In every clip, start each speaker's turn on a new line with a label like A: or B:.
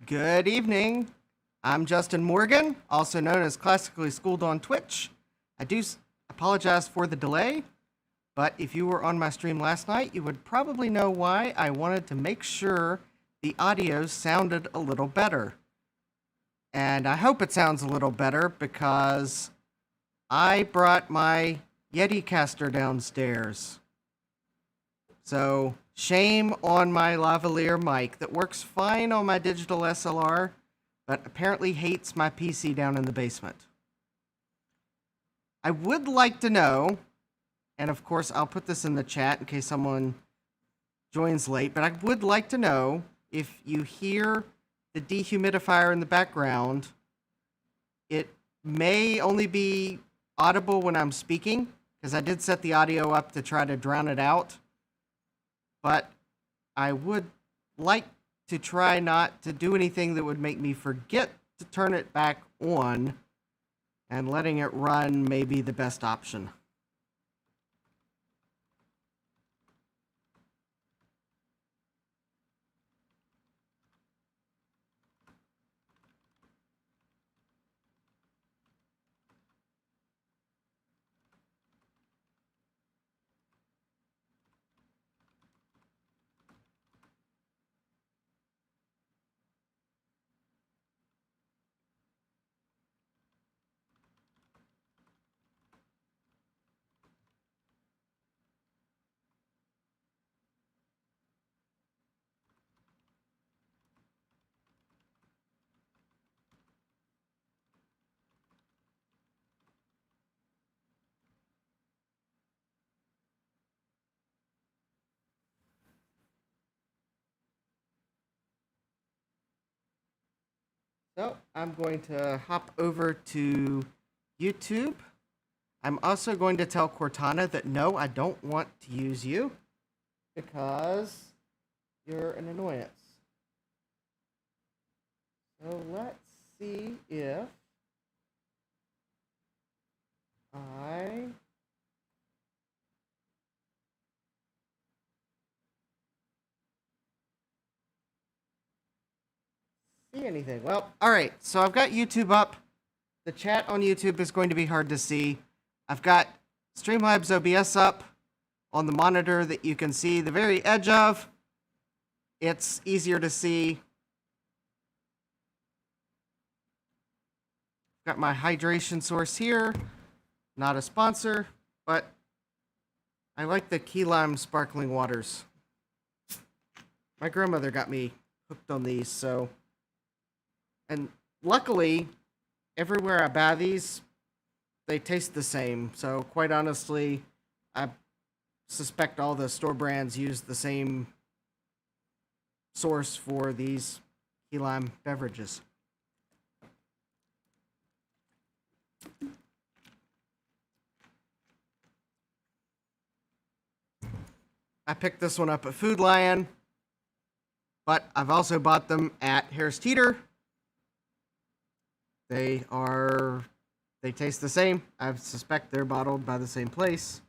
A: Good evening. I'm Justin Morgan, also known as Classically Schooled on Twitch. I do apologize for the delay, but if you were on my stream last night, you would probably know why. I wanted to make sure the audio sounded a little better. And I hope it sounds a little better because I brought my Yeti caster downstairs. So shame on my lavalier mic that works fine on my digital SLR, but apparently hates my PC down in the basement. I would like to know, and of course I'll put this in the chat in case someone joins late, but I would like to know if you hear the dehumidifier in the background. It may only be audible when I'm speaking, because I did set the audio up to try to drown it out. But I would like to try not to do anything that would make me forget to turn it back on, and letting it run may be the best option. So I'm going to hop over to YouTube. I'm also going to tell Cortana that no, I don't want to use you because you're an annoyance. So let's see if I see anything. Well, all right, so I've got YouTube up. The chat on YouTube is going to be hard to see. I've got Streamlabs OBS up on the monitor that you can see the very edge of. It's easier to see. Got my hydration source here. Not a sponsor, but I like the key lime sparkling waters. My grandmother got me hooked on these, so. And luckily, everywhere I buy these, they taste the same. So quite honestly, I suspect all the store brands use the same source for these key lime beverages. I picked this one up at Food Lion, but I've also bought them at Harris Teeter. They taste the same. I suspect they're bottled by the same place,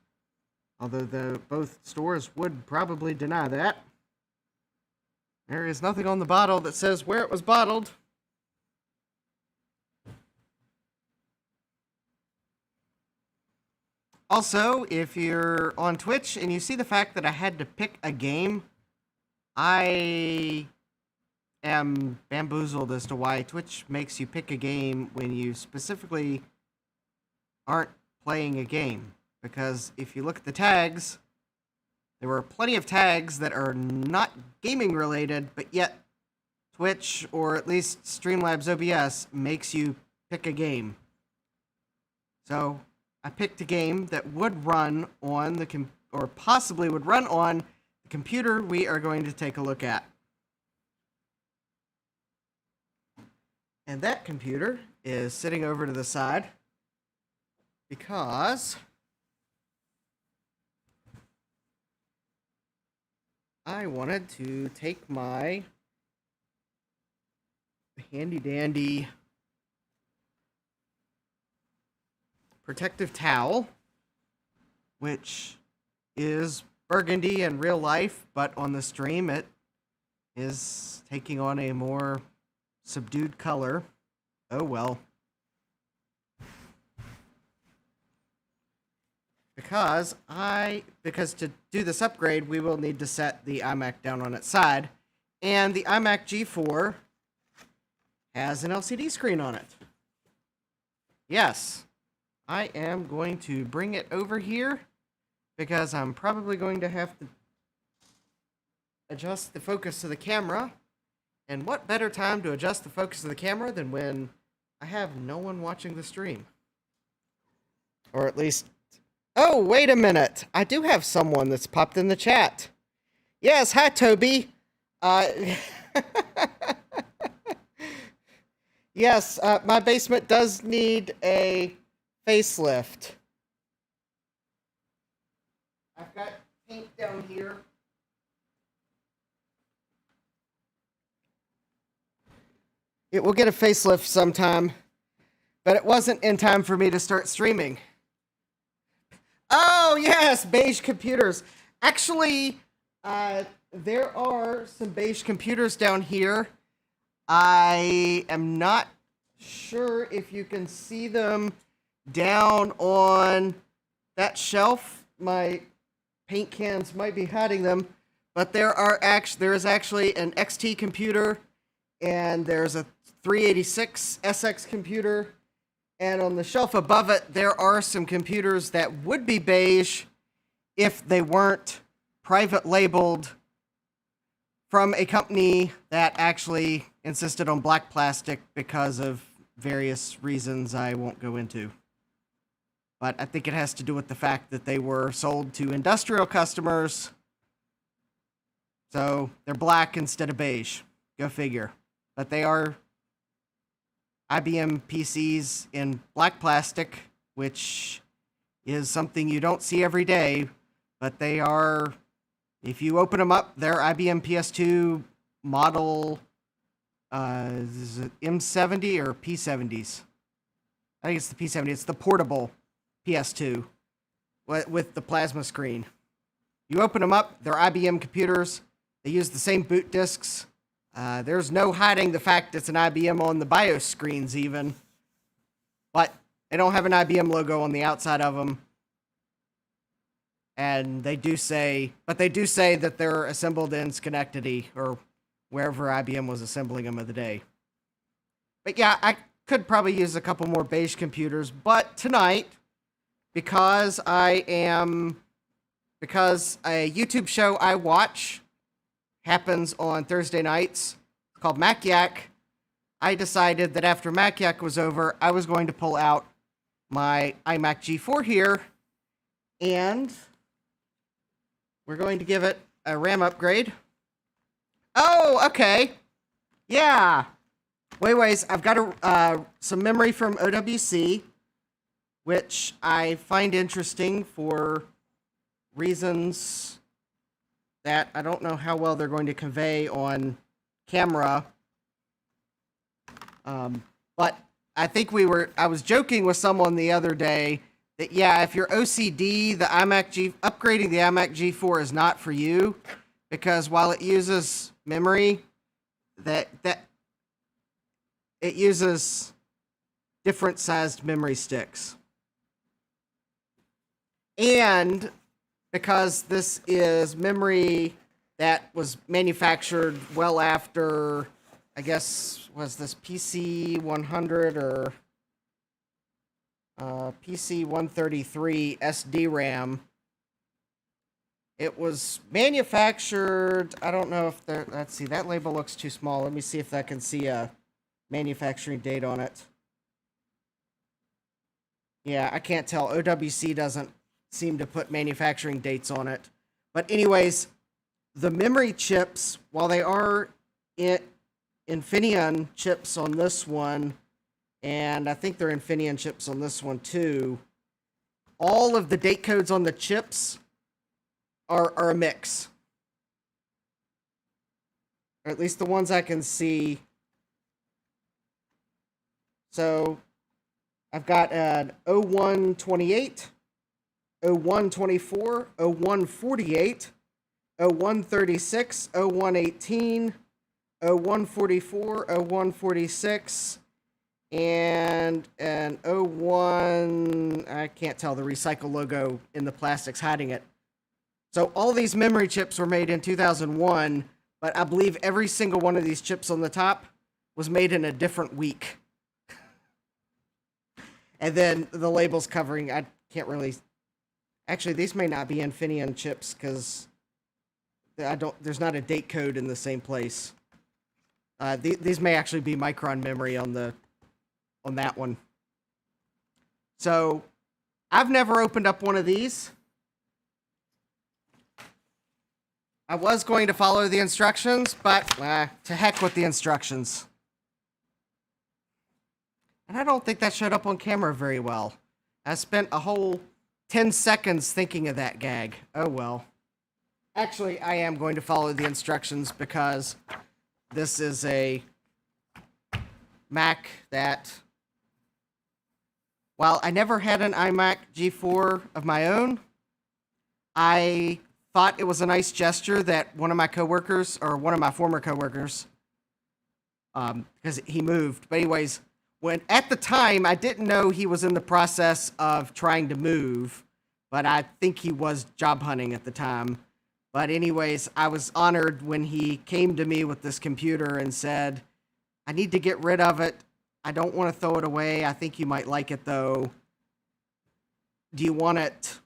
A: although both stores would probably deny that. There is nothing on the bottle that says where it was bottled. Also, if you're on Twitch and you see the fact that I had to pick a game, I am bamboozled as to why Twitch makes you pick a game when you specifically aren't playing a game. Because if you look at the tags, there were plenty of tags that are not gaming related, but yet Twitch, or at least Streamlabs OBS, makes you pick a game. So I picked a game that would run on the or possibly would run on the computer we are going to take a look at. And that computer is sitting over to the side because I wanted to take my handy dandy protective towel, which is burgundy in real life, but on the stream it is taking on a more subdued color. Oh well. Because to do this upgrade, we will need to set the iMac down on its side. And the iMac G4 has an LCD screen on it. Yes, I am going to bring it over here because I'm probably going to have to adjust the focus of the camera. And what better time to adjust the focus of the camera than when I have no one watching the stream? Or at least... Oh, wait a minute. I do have someone that's popped in the chat. Yes, hi, Toby. Yes, my basement does need a facelift. I've got paint down here. It will get a facelift sometime, but it wasn't in time for me to start streaming. Oh, yes, beige computers. Actually, there are some beige computers down here. I am not sure if you can see them down on that shelf. My paint cans might be hiding them, but there is actually an XT computer, and there's a 386 SX computer, and on the shelf above it, there are some computers that would be beige if they weren't private labeled from a company that actually insisted on black plastic because of various reasons I won't go into. But I think it has to do with the fact that they were sold to industrial customers, so they're black instead of beige. Go figure. But they are IBM PCs in black plastic, which is something you don't see every day, but they are, if you open them up, they're IBM PS2 model, is it M70 or P70s? I think it's the P70. It's the portable PS2 with the plasma screen. You open them up, they're IBM computers. They use the same boot disks. There's no hiding the fact it's an IBM on the BIOS screens even. But they don't have an IBM logo on the outside of them. And they do say that they're assembled in Schenectady or wherever IBM was assembling them of the day. But yeah, I could probably use a couple more beige computers, but tonight, because a YouTube show I watch happens on Thursday nights called Mac Yak, I decided that after Mac Yak was over, I was going to pull out my iMac G4 here, and we're going to give it a RAM upgrade. Oh, okay. Yeah. Wait, I've got some memory from OWC, which I find interesting for reasons that I don't know how well they're going to convey on camera. But I think I was joking with someone the other day that, yeah, if you're OCD, upgrading the iMac G4 is not for you, because while it uses memory, that it uses different sized memory sticks. And because this is memory that was manufactured well after, I guess, was this PC 100 or PC 133 SD RAM. It was manufactured, I don't know if let's see, that label looks too small. Let me see if I can see a manufacturing date on it. Yeah, I can't tell. OWC doesn't seem to put manufacturing dates on it. But anyways, the memory chips, while they are Infineon chips on this one, and I think they're Infineon chips on this one too, all of the date codes on the chips are a mix. Or at least the ones I can see. So I've got an 0128, 0124, 0148, 0136, 0118, 0144, 0146, and an 01, I can't tell, the recycle logo in the plastic's hiding it. So all these memory chips were made in 2001, but I believe every single one of these chips on the top was made in a different week. And then the labels covering, I can't really... Actually, these may not be Infineon chips because there's not a date code in the same place. These may actually be Micron memory on that one. So I've never opened up one of these. I was going to follow the instructions, but to heck with the instructions. And I don't think that showed up on camera very well. I spent a whole 10 seconds thinking of that gag. Oh well. Actually, I am going to follow the instructions because this is a Mac that, while I never had an iMac G4 of my own, I thought it was a nice gesture that one of my coworkers, or one of my former coworkers, because he moved. But anyways, at the time, I didn't know he was in the process of trying to move, but I think he was job hunting at the time. But anyways, I was honored when he came to me with this computer and said, I need to get rid of it. I don't want to throw it away. I think you might like it, though. Do you want it?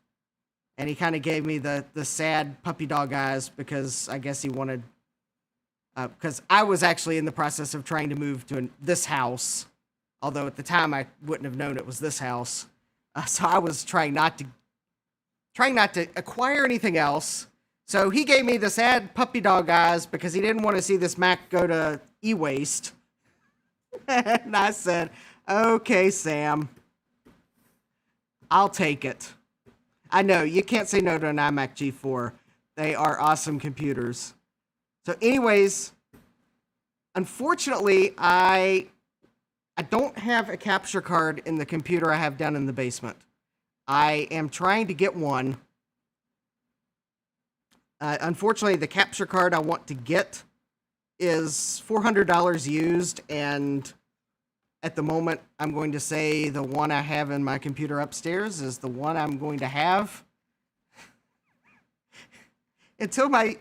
A: And he kind of gave me the sad puppy dog eyes because I guess he wanted... because I was actually in the process of trying to move to this house. Although at the time I wouldn't have known it was this house. So I was trying not to acquire anything else. So he gave me the sad puppy dog eyes because he didn't want to see this Mac go to e-waste. And I said, okay, Sam, I'll take it. I know, you can't say no to an iMac G4. They are awesome computers. So anyways, unfortunately, I don't have a capture card in the computer I have down in the basement. I am trying to get one. Unfortunately, the capture card I want to get is $400 used, and at the moment, I'm going to say the one I have in my computer upstairs is the one I'm going to have until my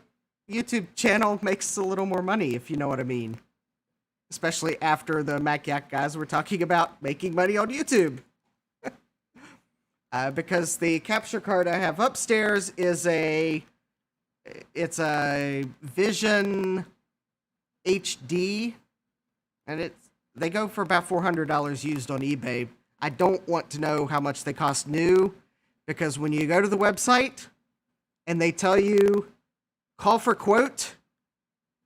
A: YouTube channel makes a little more money, if you know what I mean. Especially after the Mac Yak guys were talking about making money on YouTube. Because the capture card I have upstairs is it's a Vision HD, and they go for about $400 used on eBay. I don't want to know how much they cost new, because when you go to the website and they tell you call for quote,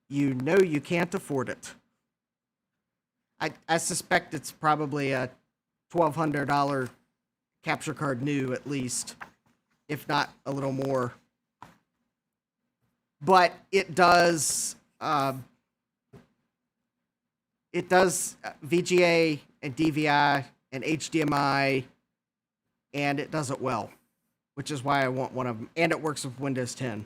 A: you know you can't afford it. I suspect it's probably a $1,200 capture card new at least, if not a little more. But it does VGA and DVI and HDMI, and it does it well, which is why I want one of them. And it works with Windows 10.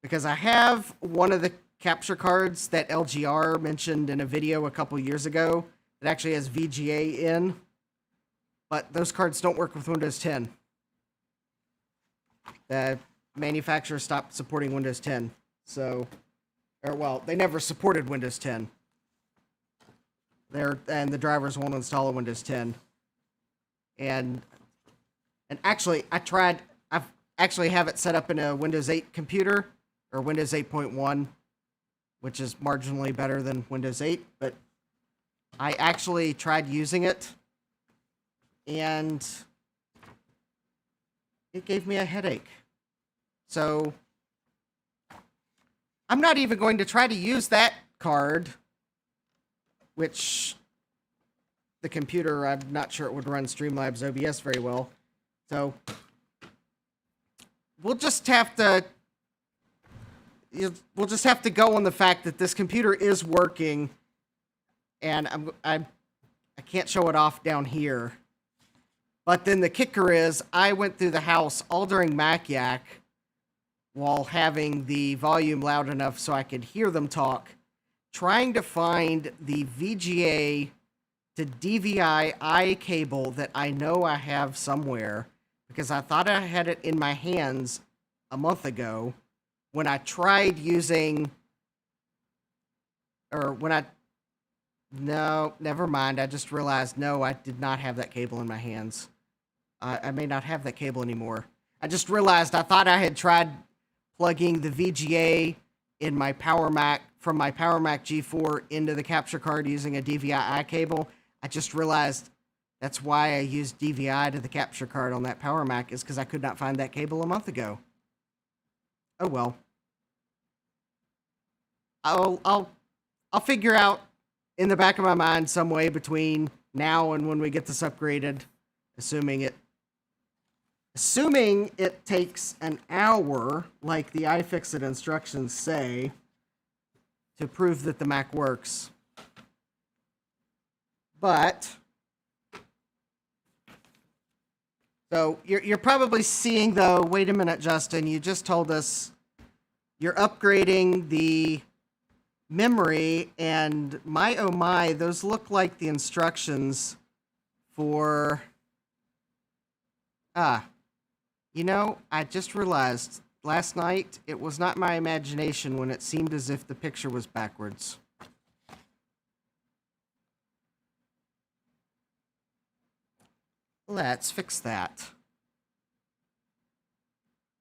A: Because I have one of the capture cards that LGR mentioned in a video a couple years ago that actually has VGA in, but those cards don't work with Windows 10. The manufacturer stopped supporting Windows 10. So, well, they never supported Windows 10. And the drivers won't install a Windows 10. And actually, I've actually have it set up in a Windows 8 computer, or Windows 8.1, which is marginally better than Windows 8, but I actually tried using it, and it gave me a headache. So I'm not even going to try to use that card, which the computer, I'm not sure it would run Streamlabs OBS very well. So we'll just have to go on the fact that this computer is working, and I can't show it off down here. But then the kicker is, I went through the house all during Mac Yak while having the volume loud enough so I could hear them talk, trying to find the VGA to DVI cable that I know I have somewhere, because I thought I had it in my hands a month ago when I tried using, or when I, no, never mind. I just realized, no, I did not have that cable in my hands. I may not have that cable anymore. I just realized I thought I had tried plugging the VGA in my Power Mac from my Power Mac G4 into the capture card using a DVI cable. I just realized that's why I used DVI to the capture card on that Power Mac, is because I could not find that cable a month ago. Oh well. I'll figure out in the back of my mind some way between now and when we get this upgraded, assuming it takes an hour, like the iFixit instructions say, to prove that the Mac works. But, so you're probably seeing though, wait a minute, Justin, you just told us you're upgrading the memory, and my oh my, those look like the instructions for, you know, I just realized last night it was not my imagination when it seemed as if the picture was backwards. Let's fix that.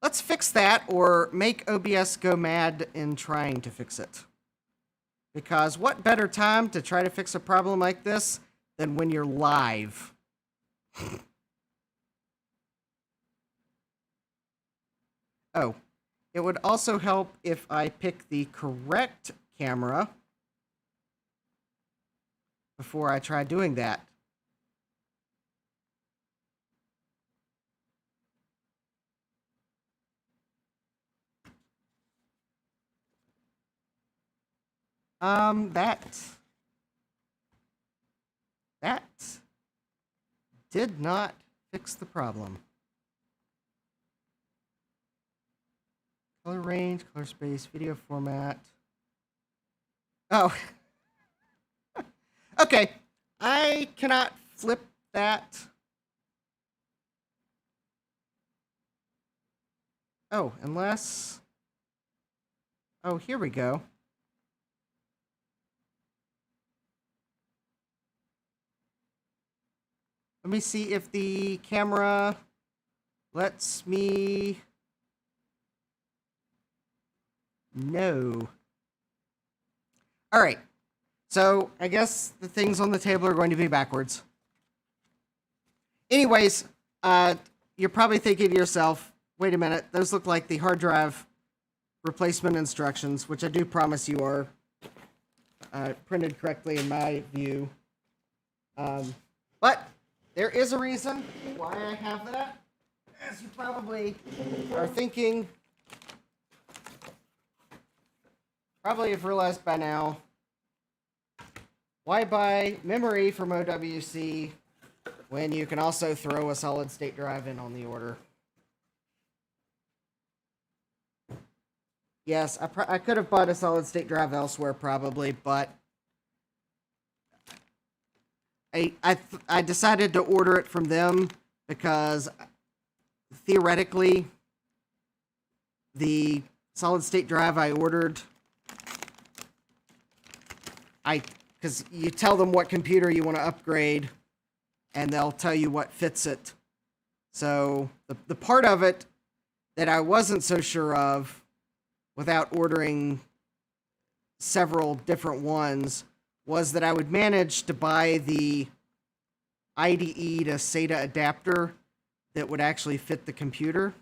A: Let's fix that, or make OBS go mad in trying to fix it. Because what better time to try to fix a problem like this than when you're live? Oh, it would also help if I pick the correct camera before I try doing that. That did not fix the problem. Color range, color space, video format. Oh. Okay. I cannot flip that. Oh, unless... Oh, here we go. Let me see if the camera lets me... No. All right. So I guess the things on the table are going to be backwards. Anyways, you're probably thinking to yourself, wait a minute, those look like the hard drive replacement instructions, which I do promise you are printed correctly in my view. But there is a reason why I have that. As you probably are thinking, probably have realized by now, why buy memory from OWC when you can also throw a solid state drive in on the order? Yes, I could have bought a solid state drive elsewhere probably, but I decided to order it from them because theoretically the solid state drive I ordered, because you tell them what computer you want to upgrade and they'll tell you what fits it. So the part of it that I wasn't so sure of without ordering several different ones was that I would manage to buy the IDE to SATA adapter that would actually fit the computer.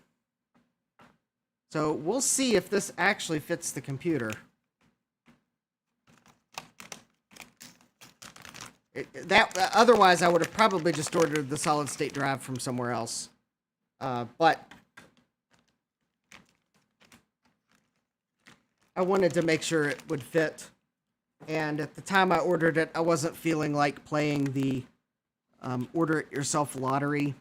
A: So we'll see if this actually fits the computer. Otherwise, I would have probably just ordered the solid state drive from somewhere else. But I wanted to make sure it would fit. And at the time I ordered it, I wasn't feeling like playing the order it yourself lottery.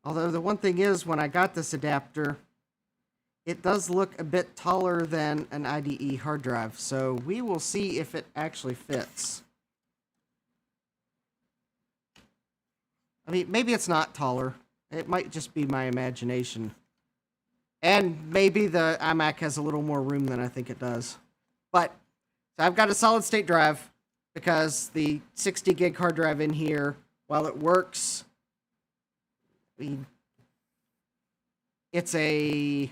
A: Although the one thing is, when I got this adapter, it does look a bit taller than an IDE hard drive, so we will see if it actually fits. I mean, maybe it's not taller. It might just be my imagination. And maybe the iMac has a little more room than I think it does. But, so I've got a solid state drive because the 60 gig hard drive in here, while it works, it's a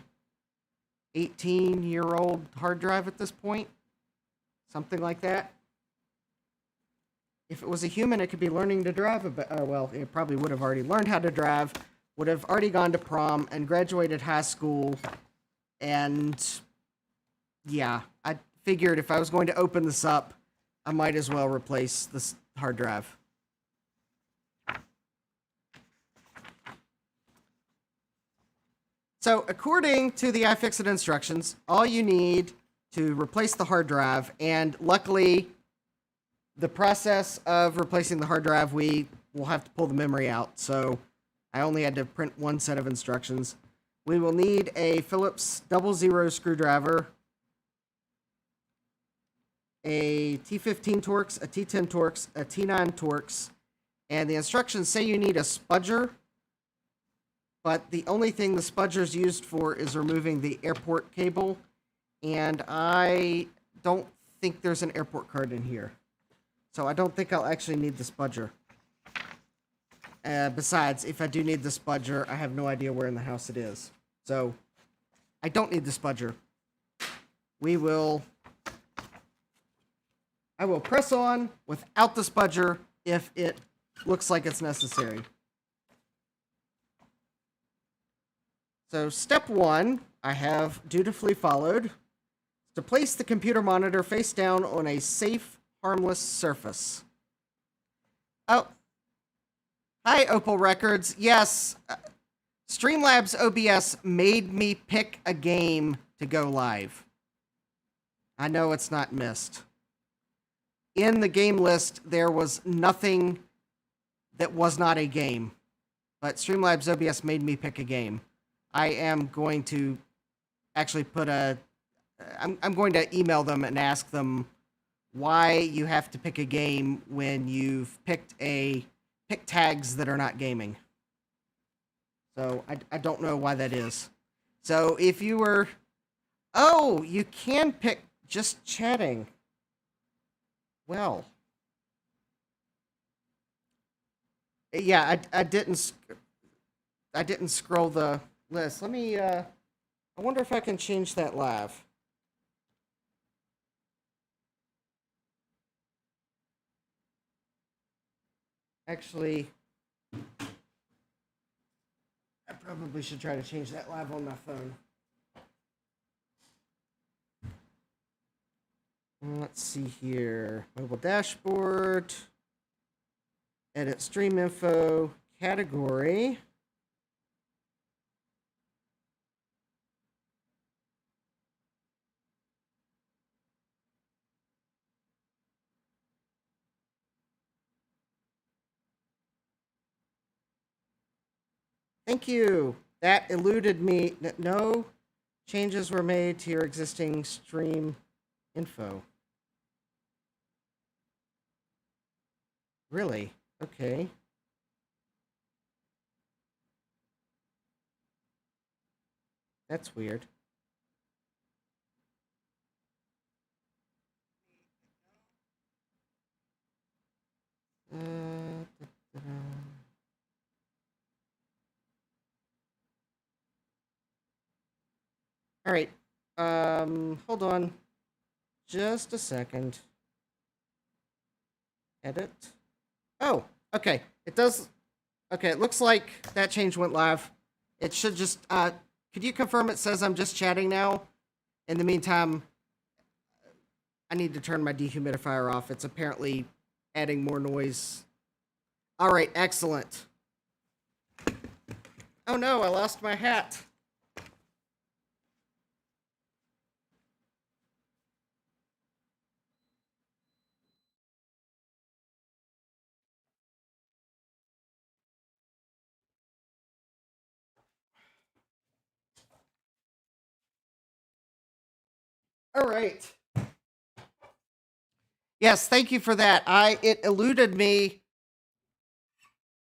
A: 18-year-old hard drive at this point. Something like that. If it was a human, it could be learning to drive a bit. Well, it probably would have already learned how to drive, would have already gone to prom and graduated high school. And yeah, I figured if I was going to open this up, I might as well replace this hard drive. So according to the iFixit instructions, all you need to replace the hard drive, and luckily the process of replacing the hard drive, we will have to pull the memory out. So I only had to print one set of instructions. We will need a Phillips 00 screwdriver, a T15 Torx, a T10 Torx, a T9 Torx, and the instructions say you need a spudger, but the only thing the spudger is used for is removing the airport cable, and I don't think there's an airport card in here. So I don't think I'll actually need the spudger. Besides, if I do need the spudger, I have no idea where in the house it is. So I don't need the spudger. I will press on without the spudger if it looks like it's necessary. So step 1, I have dutifully followed. To place the computer monitor face down on a safe, harmless surface. Oh. Hi, Opal Records. Yes, Streamlabs OBS made me pick a game to go live. I know it's not Myst. In the game list, there was nothing that was not a game. But Streamlabs OBS made me pick a game. I am going to actually put I'm going to email them and ask them why you have to pick a game when you've pick tags that are not gaming. So I don't know why that is. So if you were, oh, you can pick just chatting. Well, yeah, I didn't scroll the list. Let me I wonder if I can change that live. Actually, I probably should try to change that live on my phone. Let's see here. Mobile dashboard. Edit stream info. Category. Thank you. That eluded me. No changes were made to your existing stream info. Really? Okay. That's weird. All right. Hold on. Just a second. Edit. Oh, okay. It does. Okay, it looks like that change went live. It should just, could you confirm it says I'm just chatting now? In the meantime, I need to turn my dehumidifier off. It's apparently adding more noise. All right, excellent. Oh no, I lost my hat. All right. Yes, thank you for that. It eluded me.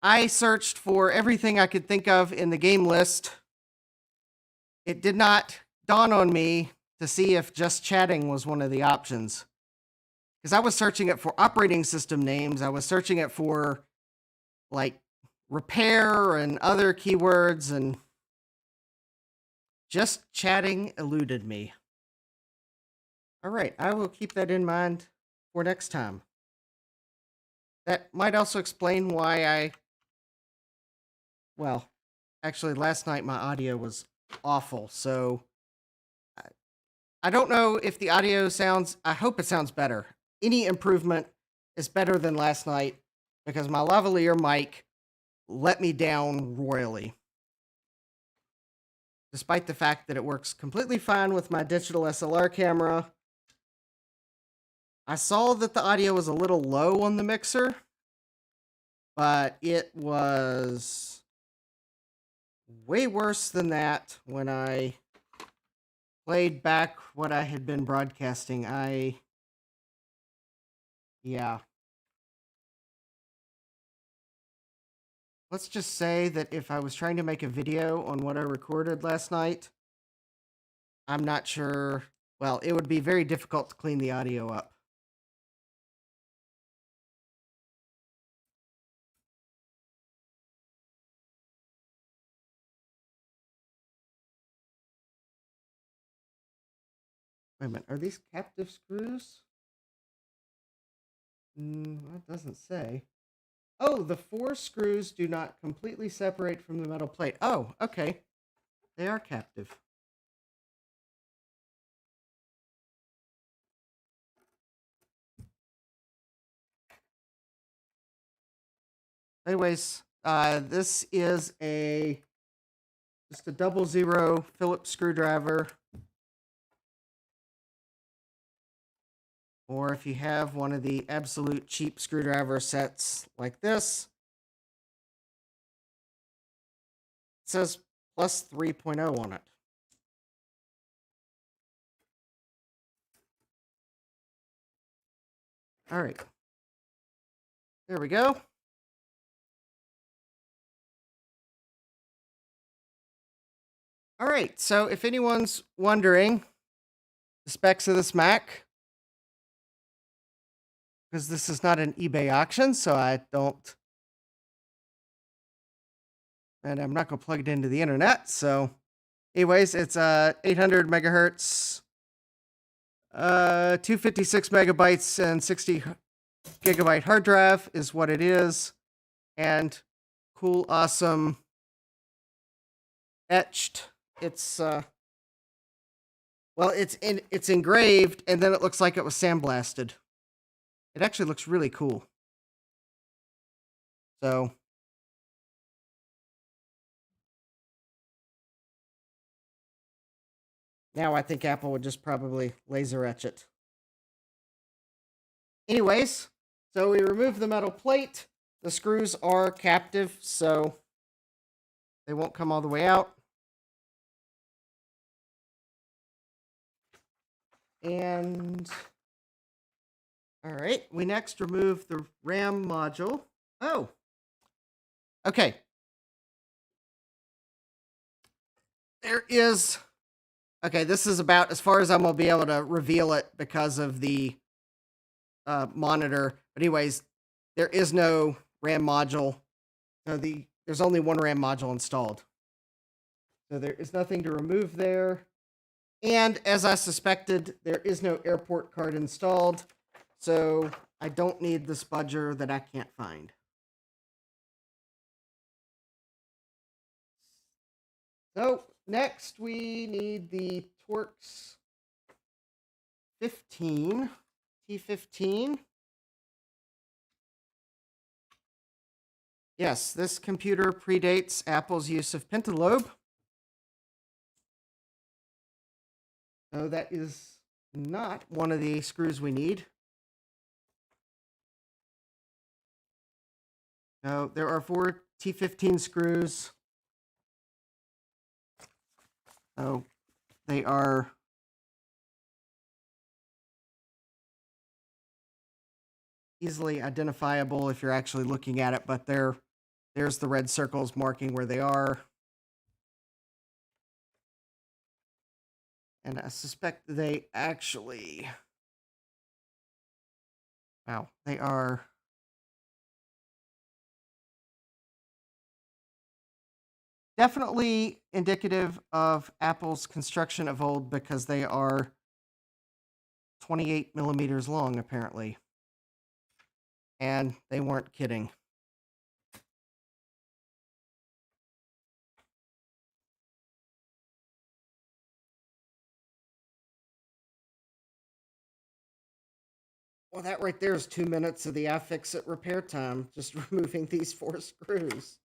A: I searched for everything I could think of in the game list. It did not dawn on me to see if just chatting was one of the options. Because I was searching it for operating system names. I was searching it for like repair and other keywords, and just chatting eluded me. All right, I will keep that in mind for next time. That might also explain why well, actually last night my audio was awful, so I don't know if the audio sounds, I hope it sounds better. Any improvement is better than last night because my lavalier mic let me down royally. Despite the fact that it works completely fine with my digital SLR camera, I saw that the audio was a little low on the mixer, but it was way worse than that when I played back what I had been broadcasting. Yeah. Let's just say that if I was trying to make a video on what I recorded last night, I'm not sure, well, it would be very difficult to clean the audio up. Wait a minute, are these captive screws? That doesn't say. Oh, the 4 screws do not completely separate from the metal plate. Oh, okay. They are captive. Anyways, this is just a 00 Phillips screwdriver. Or if you have one of the absolute cheap screwdriver sets like this, it says plus 3.0 on it. All right. There we go. All right, so if anyone's wondering the specs of this Mac, because this is not an eBay auction, so I don't, and I'm not going to plug it into the internet. So anyways, it's 800 megahertz, 256 megabytes and 60 gigabyte hard drive is what it is, and cool, awesome etched. It's well, it's engraved, and then it looks like it was sandblasted. It actually looks really cool. So now I think Apple would just probably laser etch it. Anyways, so we remove the metal plate. The screws are captive, so they won't come all the way out. And all right, we next remove the RAM module. Oh, okay. There is, okay, this is about as far as I'm going to be able to reveal it because of the monitor. But anyways, there is no RAM module. So there's only one RAM module installed. So there is nothing to remove there. And as I suspected, there is no airport card installed. So I don't need the spudger that I can't find. So next we need the Torx 15, T15. Yes, this computer predates Apple's use of pentalobe. So that is not one of the screws we need. No, there are 4 T15 screws. Oh, they are easily identifiable if you're actually looking at it, but there's the red circles marking where they are. And I suspect they actually... Wow, they are... definitely indicative of Apple's construction of old because they are 28 millimeters long, apparently. And they weren't kidding. Well, that right there is 2 minutes of the iFixit repair time, just removing these 4 screws.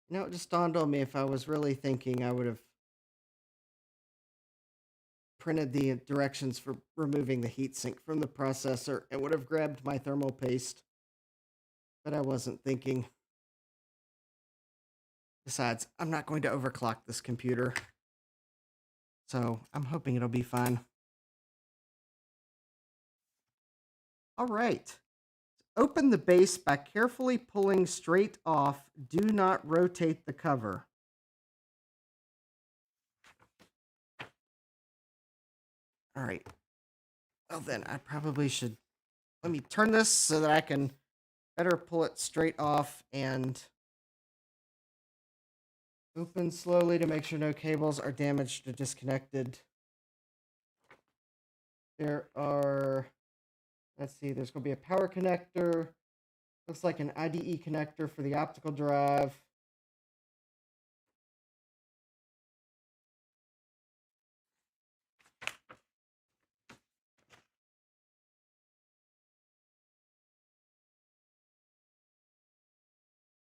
A: You know, it just dawned on me if I was really thinking, I would have printed the directions for removing the heatsink from the processor and would have grabbed my thermal paste. But I wasn't thinking. Besides, I'm not going to overclock this computer. So I'm hoping it'll be fine. All right. Open the base by carefully pulling straight off. Do not rotate the cover. All right. Well, then I probably should... Let me turn this so that I can better pull it straight off and open slowly to make sure no cables are damaged or disconnected. There are... Let's see, there's going to be a power connector. Looks like an IDE connector for the optical drive.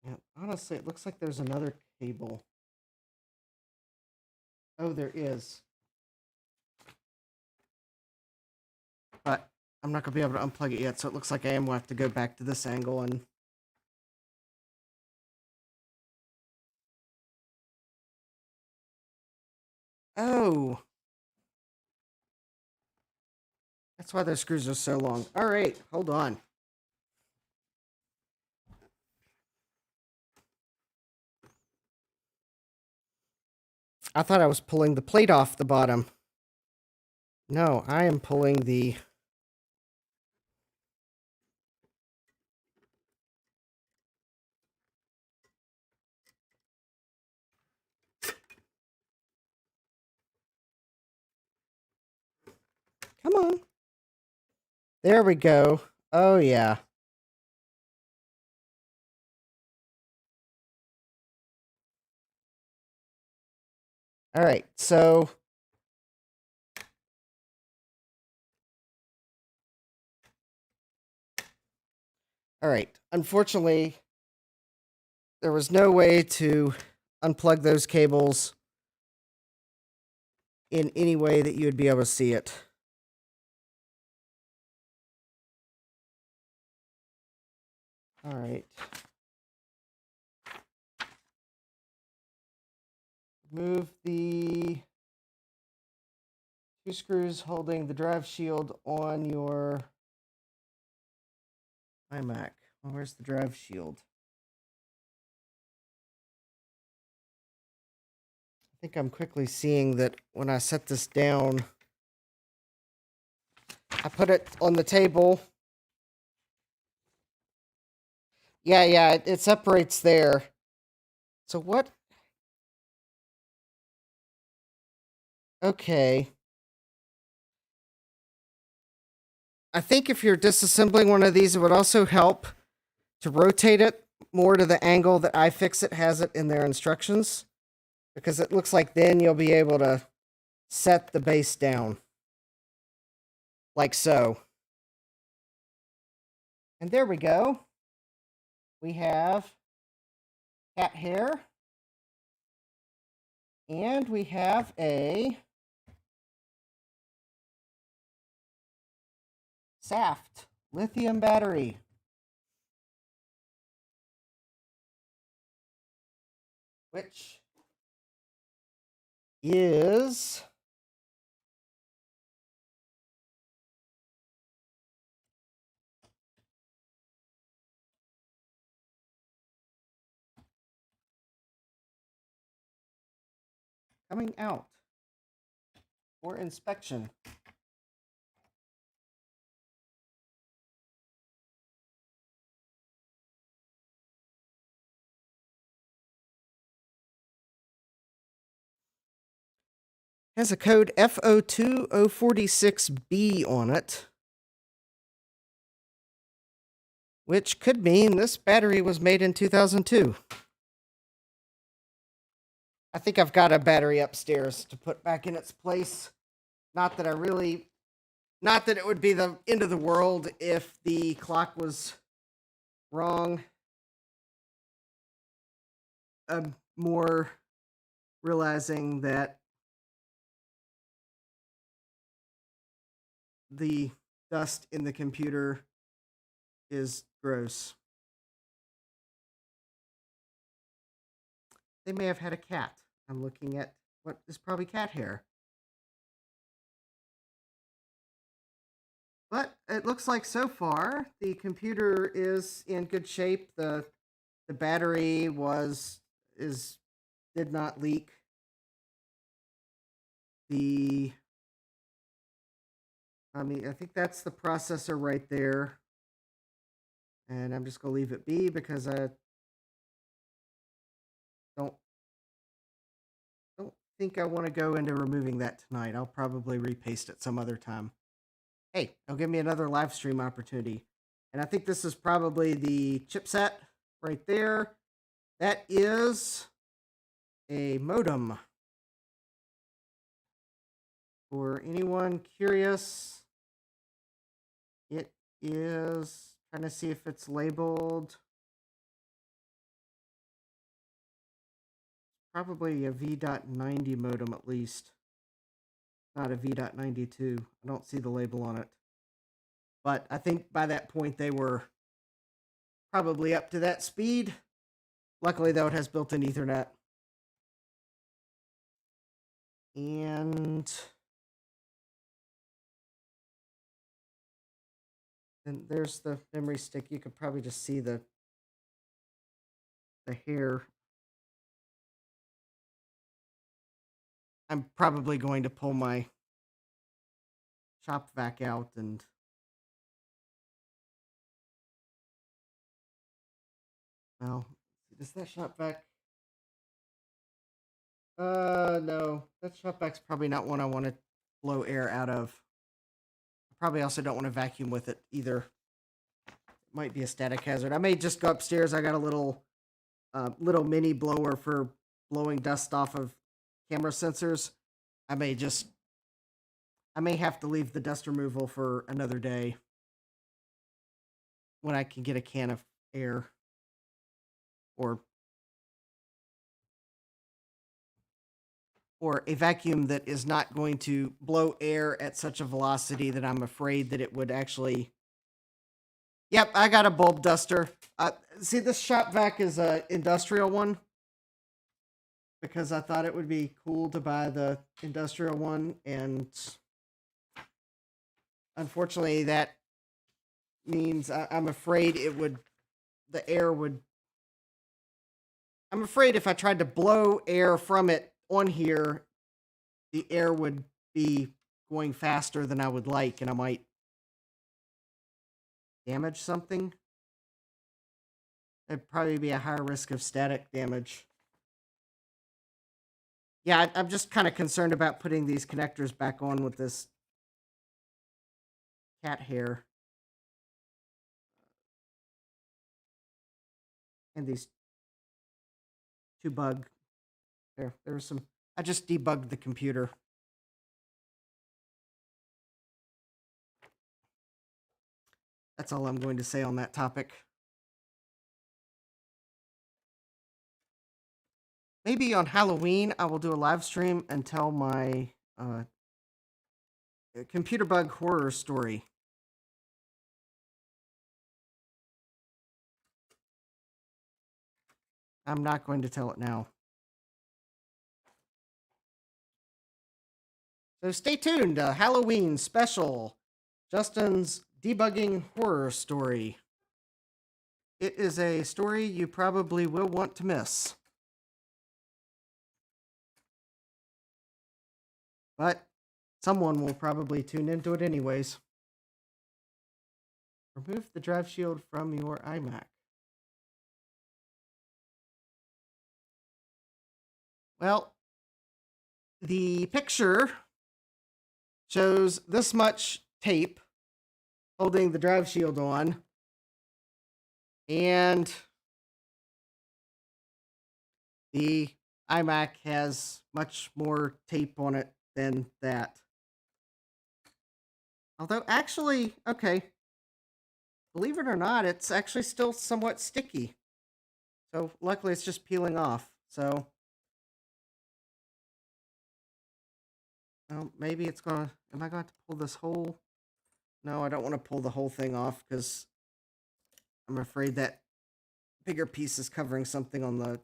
A: Yeah, honestly, it looks like there's another cable. Oh, there is. But I'm not going to be able to unplug it yet, so it looks like I am going to have to go back to this angle and... Oh! That's why those screws are so long. All right, hold on. I thought I was pulling the plate off the bottom. No, I am pulling the... Come on. There we go. Oh, yeah. All right, so... All right, unfortunately, there was no way to unplug those cables in any way that you would be able to see it. All right. Move the 2 screws holding the drive shield on your iMac. Well, where's the drive shield? I think I'm quickly seeing that when I set this down, I put it on the table. Yeah, it separates there. So what? Okay. I think if you're disassembling one of these, it would also help to rotate it more to the angle that iFixit has it in their instructions, because it looks like then you'll be able to set the base down like so. And there we go. We have cat hair, and we have a Saft lithium battery. Which is coming out for inspection. Has a code FO2046B on it, which could mean this battery was made in 2002. I think I've got a battery upstairs to put back in its place. Not that it would be the end of the world if the clock was wrong. I'm more realizing that the dust in the computer is gross. They may have had a cat. I'm looking at what is probably cat hair. But it looks like so far the computer is in good shape. The battery did not leak. I think that's the processor right there. And I'm just going to leave it be because I don't think I want to go into removing that tonight. I'll probably repaste it some other time. Hey, it'll give me another live stream opportunity. And I think this is probably the chipset right there. That is a modem. For anyone curious, it is, trying to see if it's labeled. Probably a V.90 modem at least. Not a V.92. I don't see the label on it. But I think by that point they were probably up to that speed. Luckily, though, it has built-in Ethernet. And then there's the memory stick. You could probably just see the hair. I'm probably going to pull my shop vac out and well, does that shop vac? No, that shop vac's probably not one I want to blow air out of. I probably also don't want to vacuum with it either. It might be a static hazard. I may just go upstairs. I got a little mini blower for blowing dust off of camera sensors. I may have to leave the dust removal for another day when I can get a can of air or a vacuum that is not going to blow air at such a velocity that I'm afraid that it would actually. Yep, I got a bulb duster. See, this shop vac is an industrial one because I thought it would be cool to buy the industrial one, and unfortunately that means I'm afraid I'm afraid if I tried to blow air from it on here, the air would be going faster than I would like, and I might damage something. There'd probably be a higher risk of static damage. Yeah, I'm just kind of concerned about putting these connectors back on with this cat hair. And these two bug. There's some. I just debugged the computer. That's all I'm going to say on that topic. Maybe on Halloween, I will do a live stream and tell my computer bug horror story. I'm not going to tell it now. So stay tuned. Halloween special. Justin's debugging horror story. It is a story you probably will want to miss. But someone will probably tune into it anyways. Remove the drive shield from your iMac. Well, the picture shows this much tape holding the drive shield on, and the iMac has much more tape on it than that. Although, actually, okay, believe it or not, it's actually still somewhat sticky. So, luckily, it's just peeling off. So, well, maybe it's gonna. Am I going to pull this whole? No, I don't want to pull the whole thing off because I'm afraid that bigger piece is covering something on the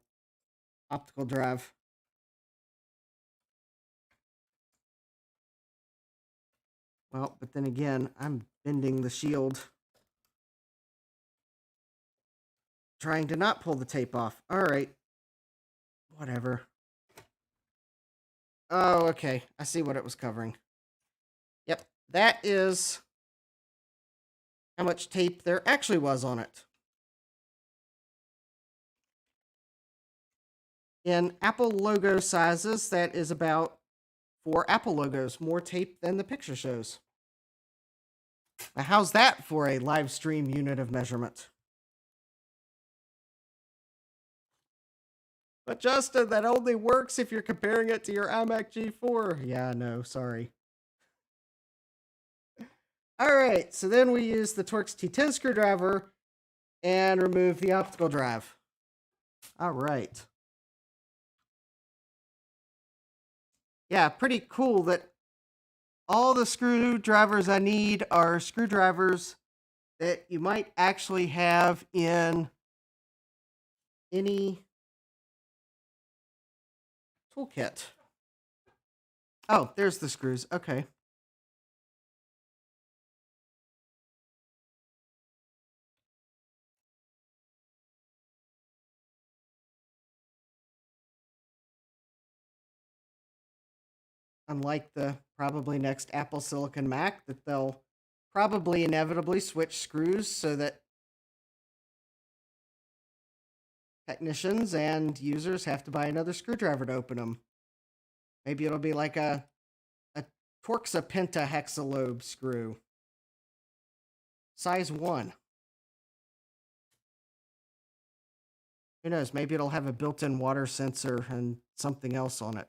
A: optical drive. Well, but then again, I'm bending the shield, trying to not pull the tape off. All right. Whatever. Oh, okay. I see what it was covering. Yep, that is how much tape there actually was on it. In Apple logo sizes, that is about 4 Apple logos, more tape than the picture shows. Now, how's that for a live stream unit of measurement? But Justin, that only works if you're comparing it to your iMac G4. Yeah, no, sorry. All right, so then we use the Torx T10 screwdriver and remove the optical drive. All right. Yeah, pretty cool that all the screwdrivers I need are screwdrivers that you might actually have in any toolkit. Oh, there's the screws. Okay. Unlike the probably next Apple Silicon Mac, that they'll probably inevitably switch screws so that technicians and users have to buy another screwdriver to open them. Maybe it'll be like a Torxa pentahexalobe screw. Size 1. Who knows? Maybe it'll have a built-in water sensor and something else on it.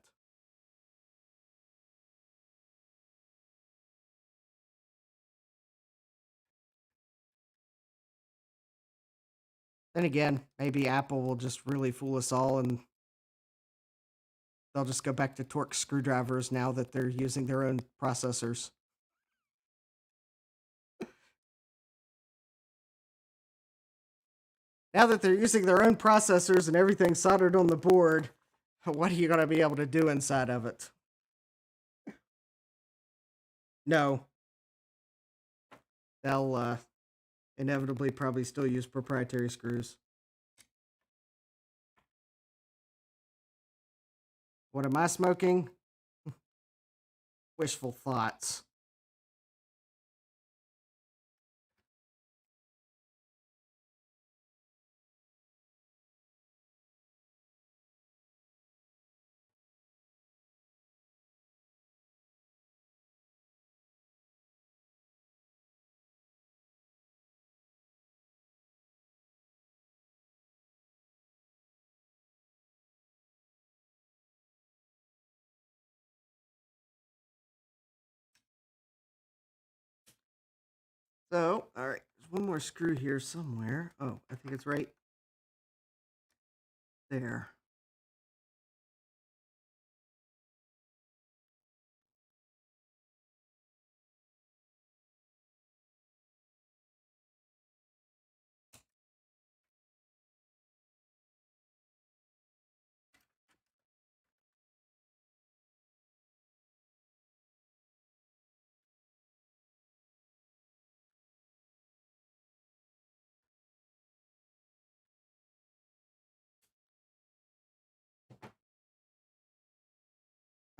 A: Then again, maybe Apple will just really fool us all and they'll just go back to Torx screwdrivers now that they're using their own processors. Now that they're using their own processors and everything soldered on the board, what are you going to be able to do inside of it? No. They'll inevitably probably still use proprietary screws. What am I smoking? Wishful thoughts. So, all right, there's one more screw here somewhere. Oh, I think it's right there.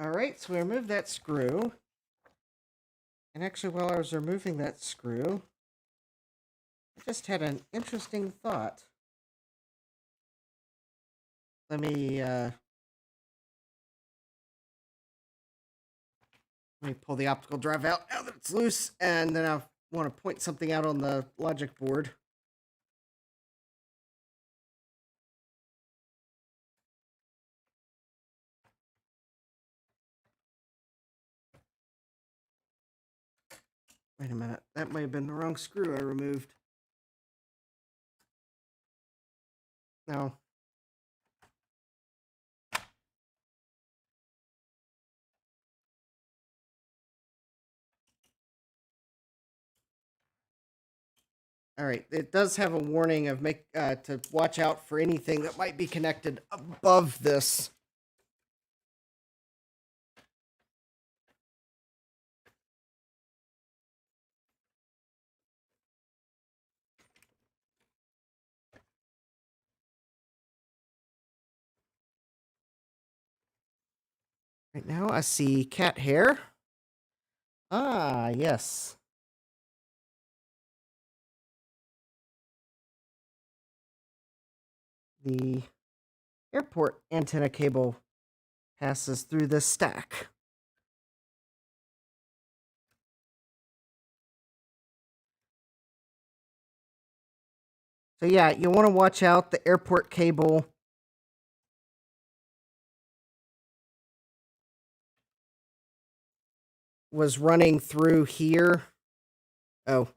A: All right, so we removed that screw. And actually, while I was removing that screw, I just had an interesting thought. Let me pull the optical drive out now that it's loose, and then I want to point something out on the logic board. Wait a minute, that may have been the wrong screw I removed. No. All right, it does have a warning of to watch out for anything that might be connected above this. Right now I see cat hair. Ah, yes. The airport antenna cable passes through this stack. So yeah, you want to watch out. The airport cable was running through here. Oh.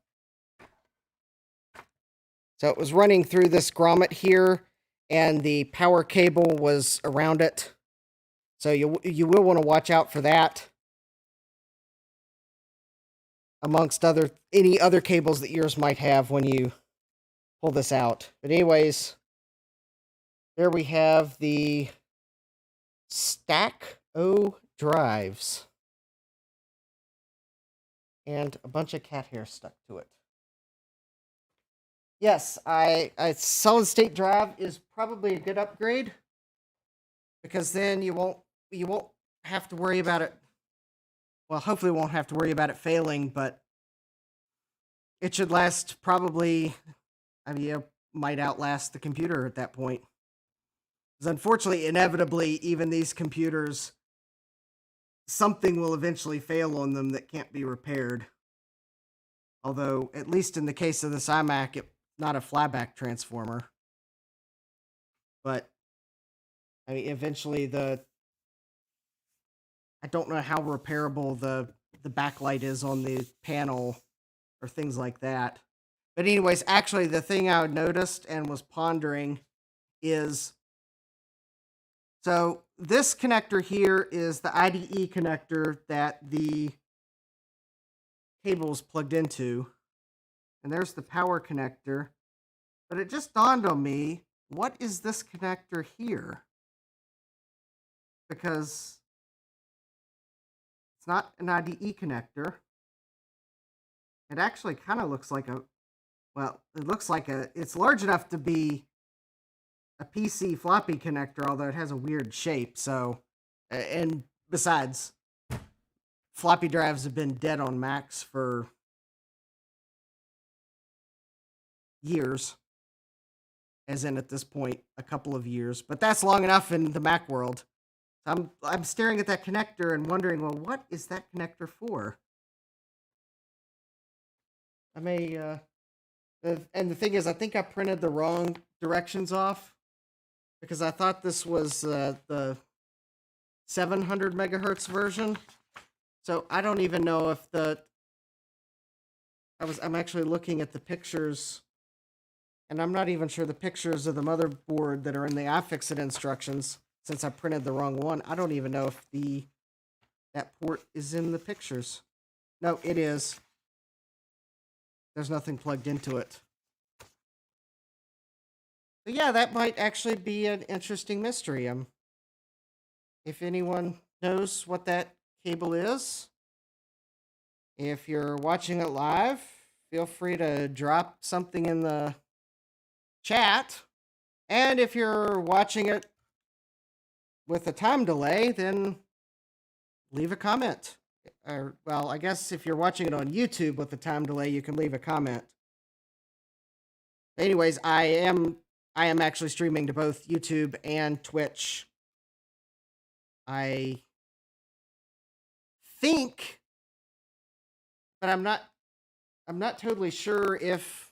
A: So it was running through this grommet here, and the power cable was around it. So you will want to watch out for that, amongst any other cables that yours might have when you pull this out. But anyways, there we have the stack O drives. And a bunch of cat hair stuck to it. Yes, a solid state drive is probably a good upgrade, because then you won't have to worry about it. Well, hopefully won't have to worry about it failing, but it should last probably, I mean, it might outlast the computer at that point. Because unfortunately, inevitably, even these computers, something will eventually fail on them that can't be repaired. Although, at least in the case of this iMac, it's not a flyback transformer. But, I mean, eventually I don't know how repairable the backlight is on the panel or things like that. But anyways, actually, the thing I noticed and was pondering is, so this connector here is the IDE connector that the cable is plugged into. And there's the power connector. But it just dawned on me, what is this connector here? Because it's not an IDE connector. It actually kind of looks like it's large enough to be a PC floppy connector, although it has a weird shape. So, and besides, floppy drives have been dead on Macs for years, as in at this point, a couple of years. But that's long enough in the Mac world. I'm staring at that connector and wondering, well, what is that connector for? I may, and the thing is, I think I printed the wrong directions off, because I thought this was the 700 megahertz version. So I don't even know if I'm actually looking at the pictures, and I'm not even sure the pictures of the motherboard that are in the iFixit instructions, since I printed the wrong one. I don't even know if that port is in the pictures. No, it is. There's nothing plugged into it. But yeah, that might actually be an interesting mystery. If anyone knows what that cable is, if you're watching it live, feel free to drop something in the chat. And if you're watching it with a time delay, then leave a comment. Or, well, I guess if you're watching it on YouTube with a time delay, you can leave a comment. Anyways, I am actually streaming to both YouTube and Twitch. I think, but I'm not totally sure if,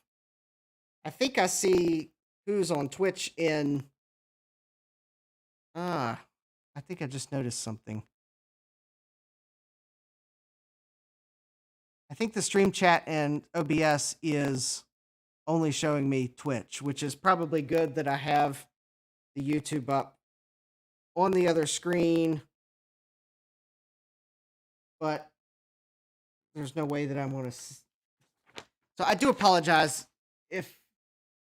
A: I think I see who's on Twitch in, I think I just noticed something. I think the stream chat and OBS is only showing me Twitch, which is probably good that I have the YouTube up on the other screen, but there's no way that I'm going to. So I do apologize if,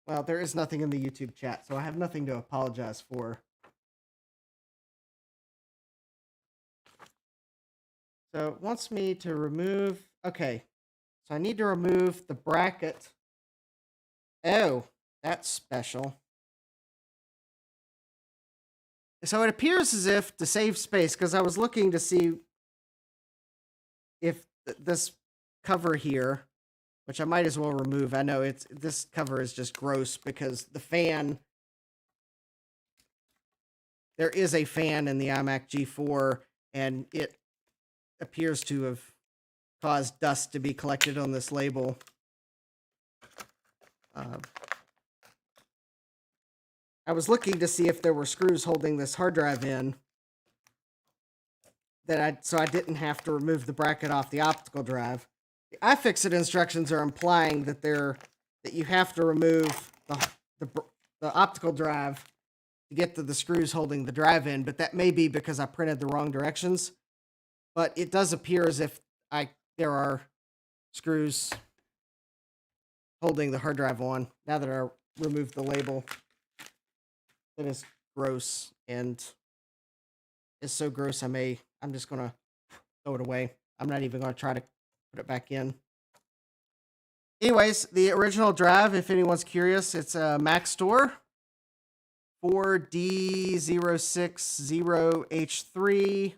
A: well, there is nothing in the YouTube chat, so I have nothing to apologize for. So it wants me to remove, okay, so I need to remove the bracket. Oh, that's special. So it appears as if to save space, because I was looking to see if this cover here, which I might as well remove. I know this cover is just gross because the fan, there is a fan in the iMac G4, and it appears to have caused dust to be collected on this label. I was looking to see if there were screws holding this hard drive in, so I didn't have to remove the bracket off the optical drive. The iFixit instructions are implying that you have to remove the optical drive to get to the screws holding the drive in, but that may be because I printed the wrong directions. But it does appear as if there are screws holding the hard drive on now that I removed the label. That is gross, and it's so gross I'm just gonna throw it away. I'm not even gonna try to put it back in. Anyways, the original drive, if anyone's curious, it's a Mac Store 4D060H3.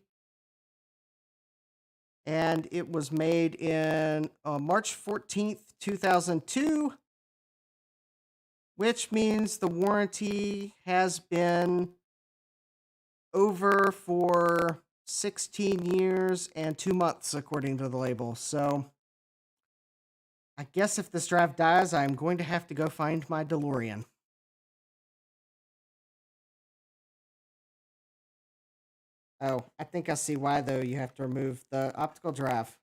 A: And it was made in March 14th, 2002, which means the warranty has been over for 16 years and 2 months, according to the label. So I guess if this drive dies, I'm going to have to go find my DeLorean. Oh, I think I see why, though, you have to remove the optical drive.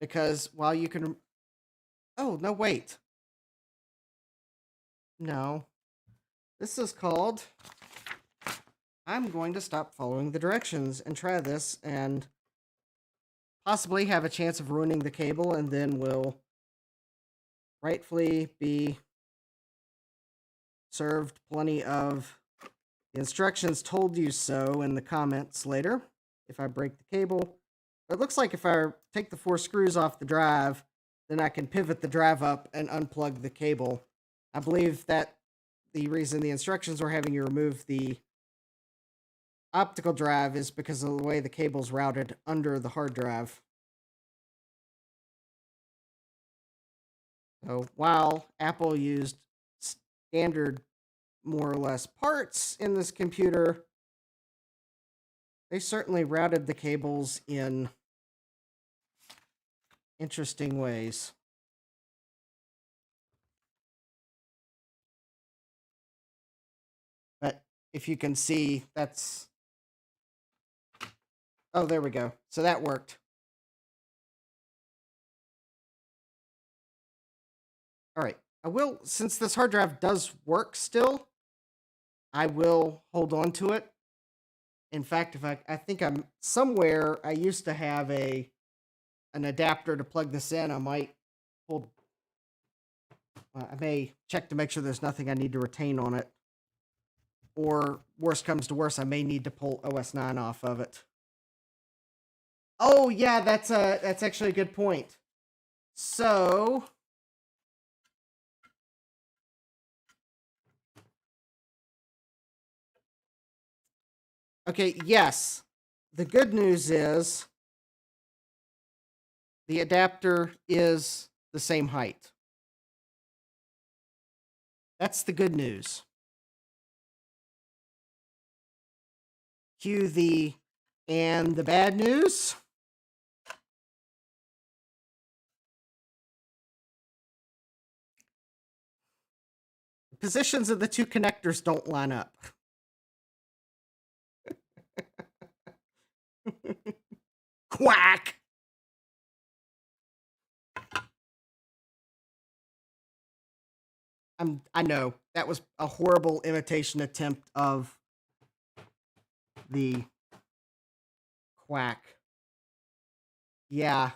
A: Because while you can... Oh, no, wait. No. This is called... I'm going to stop following the directions and try this and possibly have a chance of ruining the cable, and then will rightfully be served plenty of the instructions told you so in the comments later if I break the cable. But it looks like if I take the 4 screws off the drive, then I can pivot the drive up and unplug the cable. I believe that the reason the instructions were having you remove the optical drive is because of the way the cable's routed under the hard drive. So while Apple used standard, more or less, parts in this computer, they certainly routed the cables in interesting ways. But if you can see, that's... Oh, there we go. So that worked. I will, since this hard drive does work still, I will hold on to it. In fact, if I think I'm somewhere, I used to have an adapter to plug this in. I might hold, I may check to make sure there's nothing I need to retain on it. Or worst comes to worst, I may need to pull OS 9 off of it. Oh yeah, that's actually a good point. So okay, yes. The good news is the adapter is the same height. That's the good news. Cue the and the bad news. The positions of the two connectors don't line up. Quack! I know that was a horrible imitation attempt of the quack. Yeah.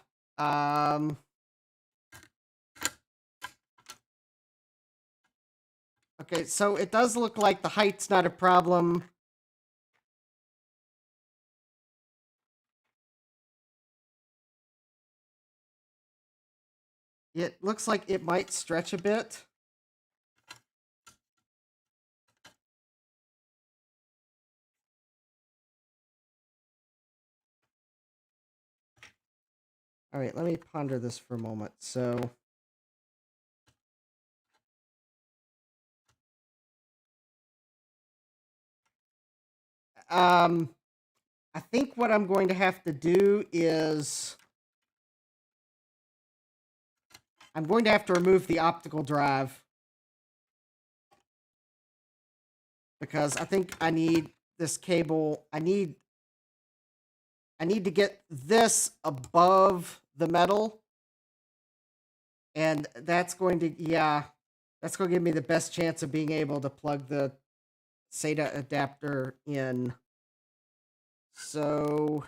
A: Okay, so it does look like the height's not a problem. It looks like it might stretch a bit. All right, let me ponder this for a moment. So, I think what I'm going to have to do is I'm going to have to remove the optical drive because I think I need this cable. I need to get this above the metal. And that's going to, yeah, that's going to give me the best chance of being able to plug the SATA adapter in. So,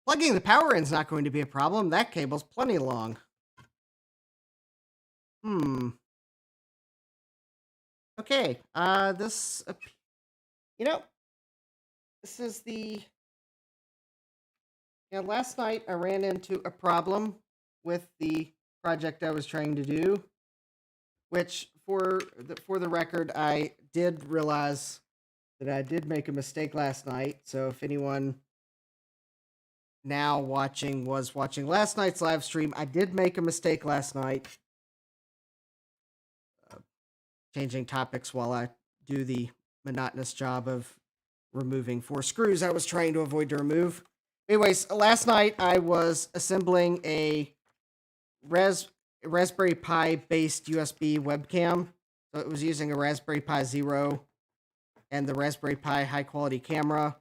A: plugging the power in is not going to be a problem. That cable's plenty long. Okay, this, you know, this is the, last night I ran into a problem with the project I was trying to do, which for the record, I did realize that I did make a mistake last night. So if anyone now was watching last night's live stream, I did make a mistake last night. Changing topics while I do the monotonous job of removing 4 screws I was trying to avoid to remove. Anyways, last night I was assembling a Raspberry Pi based USB webcam. So it was using a Raspberry Pi Zero and the Raspberry Pi high quality camera.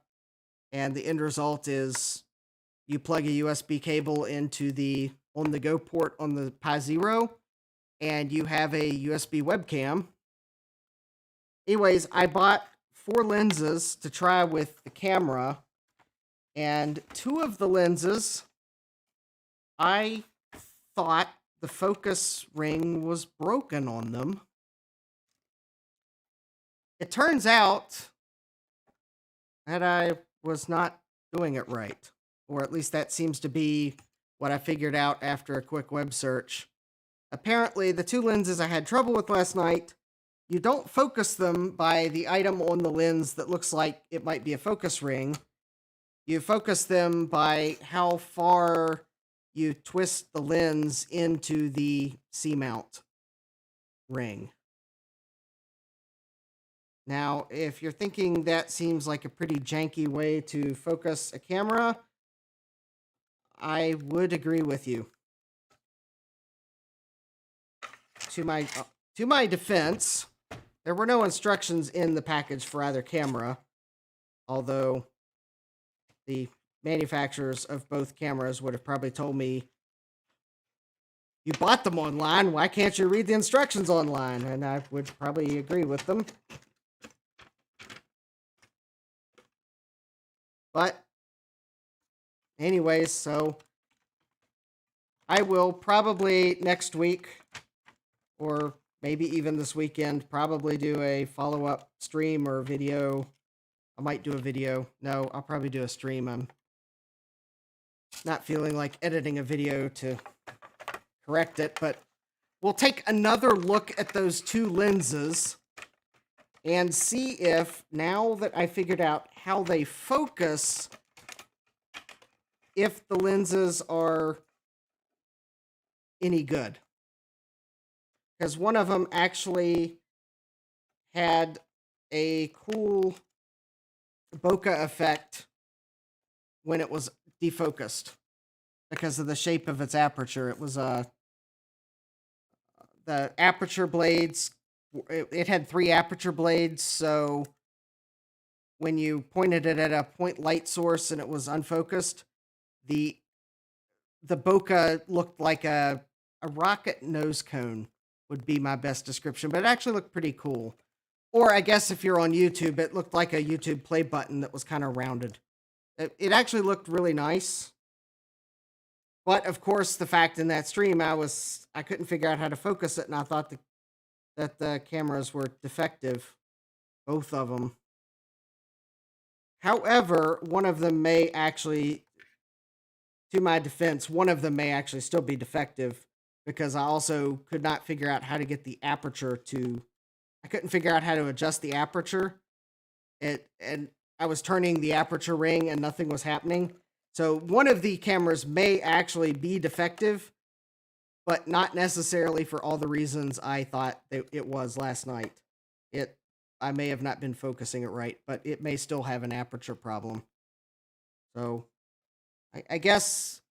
A: And the end result is you plug a USB cable into the on-the-go port on the Pi Zero, and you have a USB webcam. Anyways, I bought 4 lenses to try with the camera, and 2 of the lenses, I thought the focus ring was broken on them. It turns out that I was not doing it right, or at least that seems to be what I figured out after a quick web search. Apparently, the 2 lenses I had trouble with last night, you don't focus them by the item on the lens that looks like it might be a focus ring. You focus them by how far you twist the lens into the C-mount ring. Now, if you're thinking that seems like a pretty janky way to focus a camera, I would agree with you. To my defense, there were no instructions in the package for either camera, although the manufacturers of both cameras would have probably told me, you bought them online, why can't you read the instructions online? And I would probably agree with them. But anyways, so I will probably next week, or maybe even this weekend, probably do a follow-up stream or video. I might do a video. No, I'll probably do a stream. I'm not feeling like editing a video to correct it, but we'll take another look at those two lenses and see if, now that I figured out how they focus, if the lenses are any good. Because one of them actually had a cool bokeh effect when it was defocused because of the shape of its aperture. It was the aperture blades. It had 3 aperture blades, so when you pointed it at a point light source and it was unfocused, the bokeh looked like a rocket nose cone would be my best description, but it actually looked pretty cool. Or I guess if you're on YouTube, it looked like a YouTube play button that was kind of rounded. It actually looked really nice. But of course, the fact in that stream, I couldn't figure out how to focus it, and I thought that the cameras were defective, both of them. However, one of them may actually, to my defense, one of them may actually still be defective because I also could not figure out how to get the aperture to. I couldn't figure out how to adjust the aperture. And I was turning the aperture ring and nothing was happening. So one of the cameras may actually be defective, but not necessarily for all the reasons I thought it was last night. I may have not been focusing it right, but it may still have an aperture problem. So I guess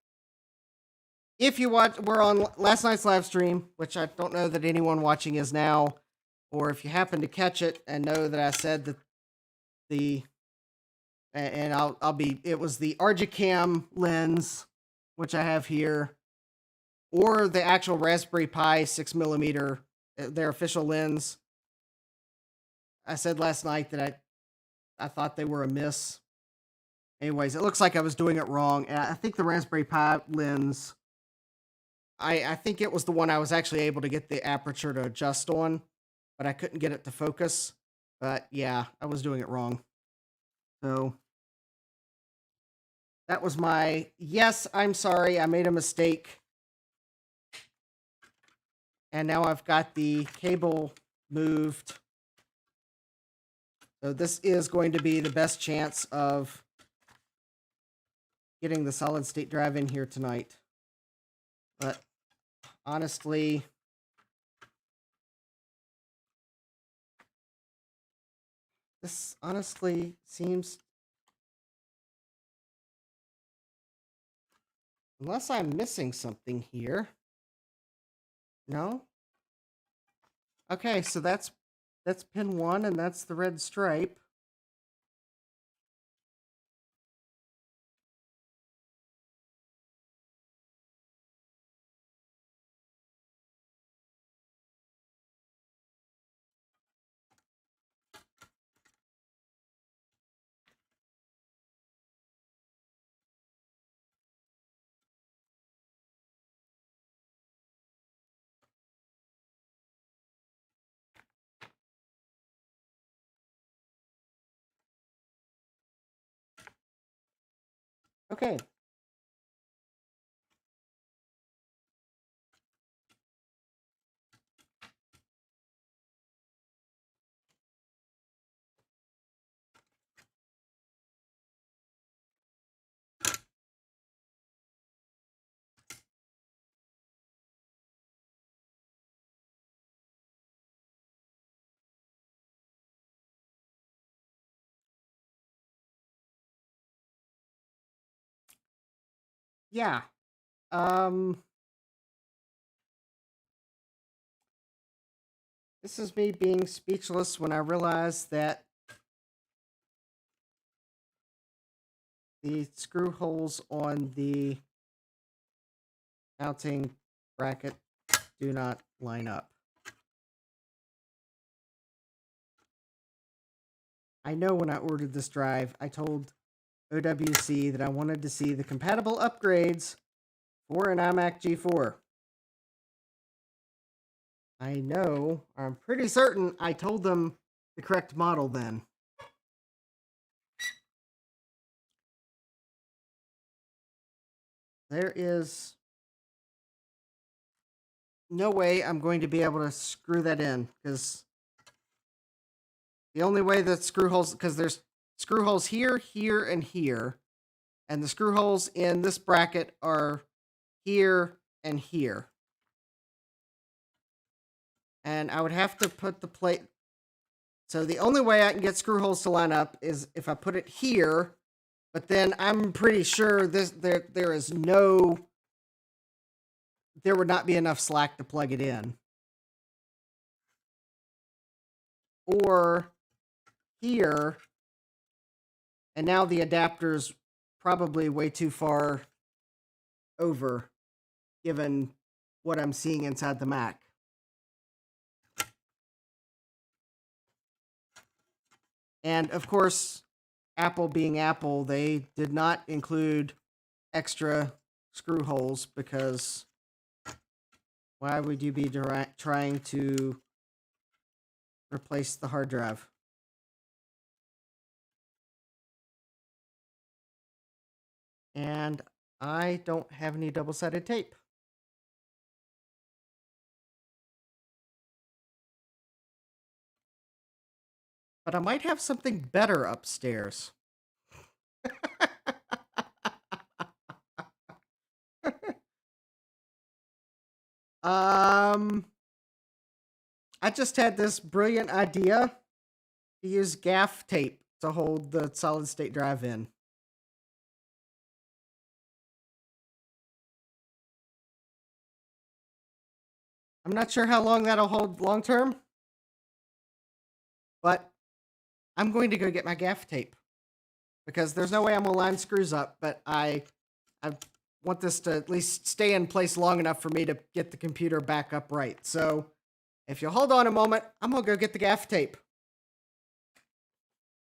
A: if you we're on last night's live stream, which I don't know that anyone watching is now, or if you happen to catch it and know that I said that it was the Argicam lens, which I have here, or the actual Raspberry Pi 6mm, their official lens. I said last night that I thought they were a miss. Anyways, it looks like I was doing it wrong. And I think the Raspberry Pi lens, I think it was the one I was actually able to get the aperture to adjust on, but I couldn't get it to focus. But yeah, I was doing it wrong. So that was yes, I'm sorry, I made a mistake. And now I've got the cable moved. So this is going to be the best chance of getting the solid state drive in here tonight. But honestly, this honestly seems, unless I'm missing something here. No? Okay, so that's pin 1 and that's the red stripe. Okay. Yeah. This is me being speechless when I realize that the screw holes on the mounting bracket do not line up. I know when I ordered this drive, I told OWC that I wanted to see the compatible upgrades for an iMac G4. I know, or I'm pretty certain I told them the correct model then. There is no way I'm going to be able to screw that in, because the only way that screw holes, because there's screw holes here, here, and here, and the screw holes in this bracket are here and here. And I would have to put the plate. So the only way I can get screw holes to line up is if I put it here, but then I'm pretty sure there would not be enough slack to plug it in. Or here, and now the adapter's probably way too far over, given what I'm seeing inside the Mac. And of course, Apple being Apple, they did not include extra screw holes, because why would you be trying to replace the hard drive? And I don't have any double-sided tape. But I might have something better upstairs. I just had this brilliant idea to use gaff tape to hold the solid state drive in. I'm not sure how long that'll hold long term, but I'm going to go get my gaff tape, because there's no way I'm gonna line screws up, but I want this to at least stay in place long enough for me to get the computer back upright. So if you'll hold on a moment, I'm gonna go get the gaff tape.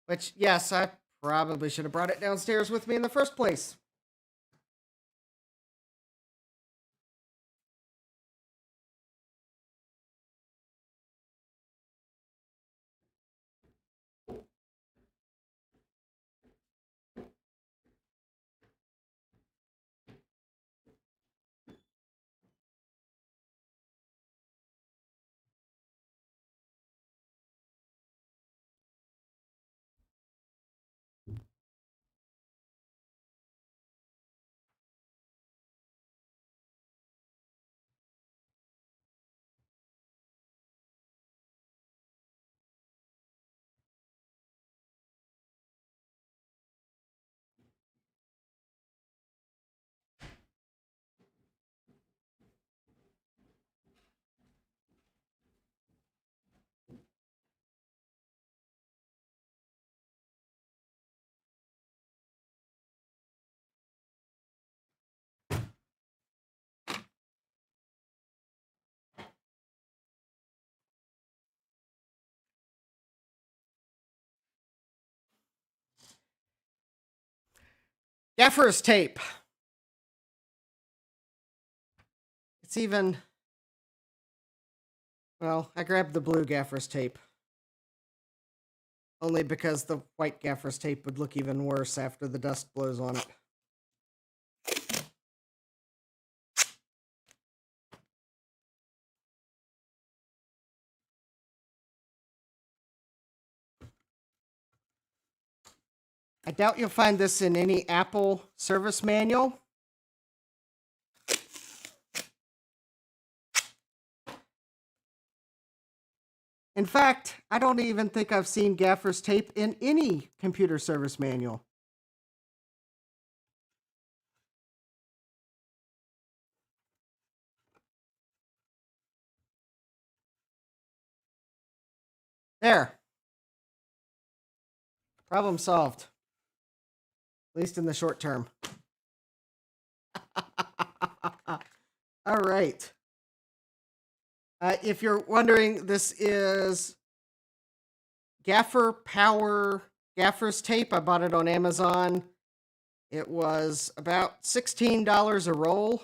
A: Which, yes, I probably should have brought it downstairs with me in the first place. Gaffer's tape. It's even... Well, I grabbed the blue gaffer's tape. Only because the white gaffer's tape would look even worse after the dust blows on it. I doubt you'll find this in any Apple service manual. In fact, I don't even think I've seen gaffer's tape in any computer service manual. There. Problem solved. least in the short term. All right. If you're wondering, this is Gaffer Power Gaffer's tape. I bought it on Amazon. It was about $16 a roll.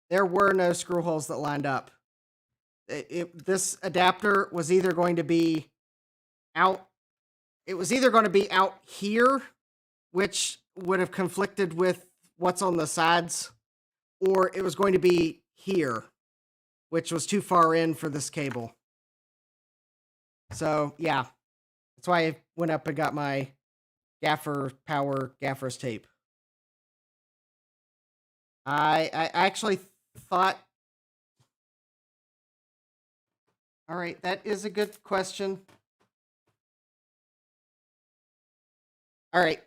A: There were no screw holes that lined up. This adapter was either going to be out. It was either going to be out here, which would have conflicted with what's on the sides, or it was going to be here, which was too far in for this cable. So yeah, that's why I went up and got my Gaffer Power Gaffer's tape. I actually thought, all right, that is a good question. All right.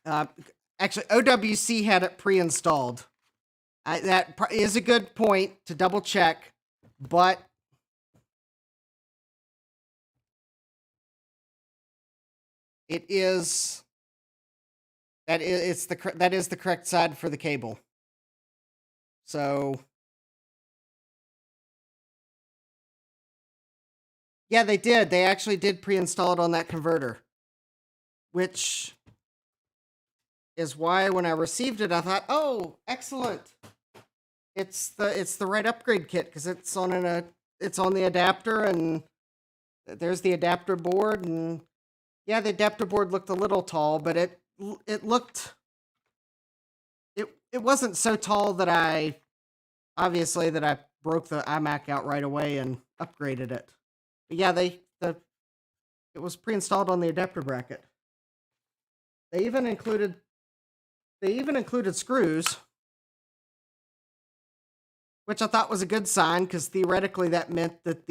A: Actually, OWC had it pre-installed. That is a good point to double check, but it is that is the correct side for the cable. So yeah, they did. They actually did pre-install it on that converter, which is why when I received it, I thought, "Oh, excellent! It's the right upgrade kit because it's on the adapter, and there's the adapter board, and yeah, the adapter board looked a little tall, but it wasn't so tall that I broke the iMac out right away and upgraded it. But yeah, it was pre-installed on the adapter bracket. They even included screws, which I thought was a good sign because theoretically that meant that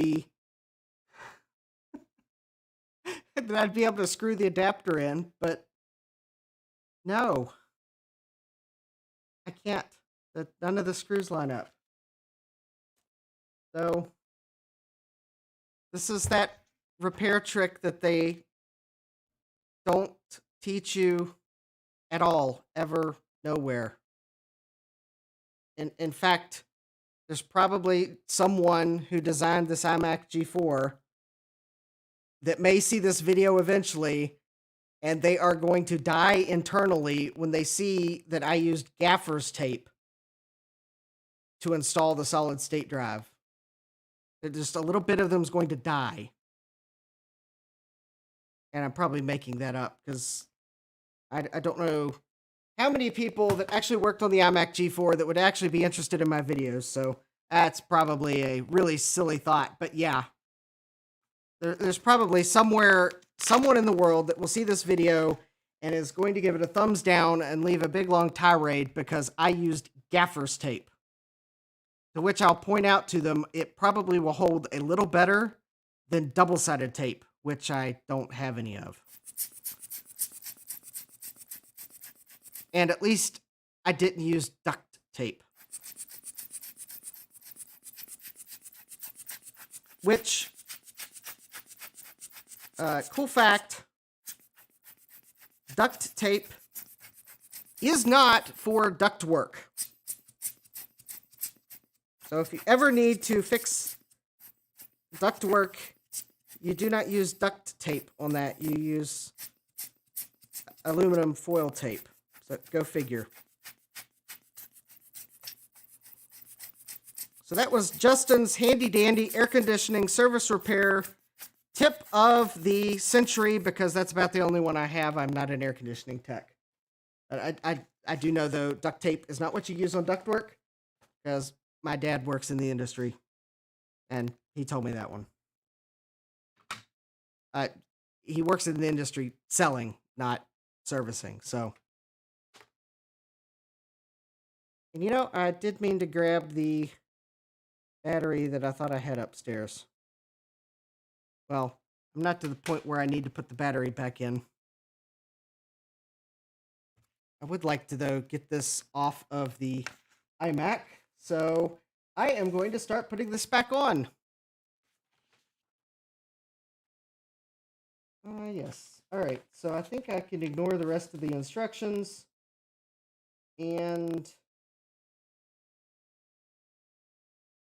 A: that I'd be able to screw the adapter in, but no, I can't. None of the screws line up. So this is that repair trick that they don't teach you at all, ever, nowhere. In fact, there's probably someone who designed this iMac G4 that may see this video eventually, and they are going to die internally when they see that I used gaffer's tape to install the solid state drive. Just a little bit of them is going to die. And I'm probably making that up because I don't know how many people that actually worked on the iMac G4 that would actually be interested in my videos. So that's probably a really silly thought. But yeah, there's probably someone in the world that will see this video and is going to give it a thumbs down and leave a big long tirade because I used gaffer's tape. To which I'll point out to them, it probably will hold a little better than double-sided tape, which I don't have any of. And at least I didn't use duct tape. Which, cool fact, duct tape is not for duct work. So if you ever need to fix duct work, you do not use duct tape on that. You use aluminum foil tape. So go figure. So that was Justin's handy dandy air conditioning service repair tip of the century, because that's about the only one I have. I'm not an air conditioning tech. I do know, though, duct tape is not what you use on ductwork, because my dad works in the industry, and he told me that one. He works in the industry selling, not servicing, so. And you know, I did mean to grab the battery that I thought I had upstairs. Well, I'm not to the point where I need to put the battery back in. I would like to, though, get this off of the iMac, so I am going to start putting this back on. Yes. All right. So I think I can ignore the rest of the instructions and,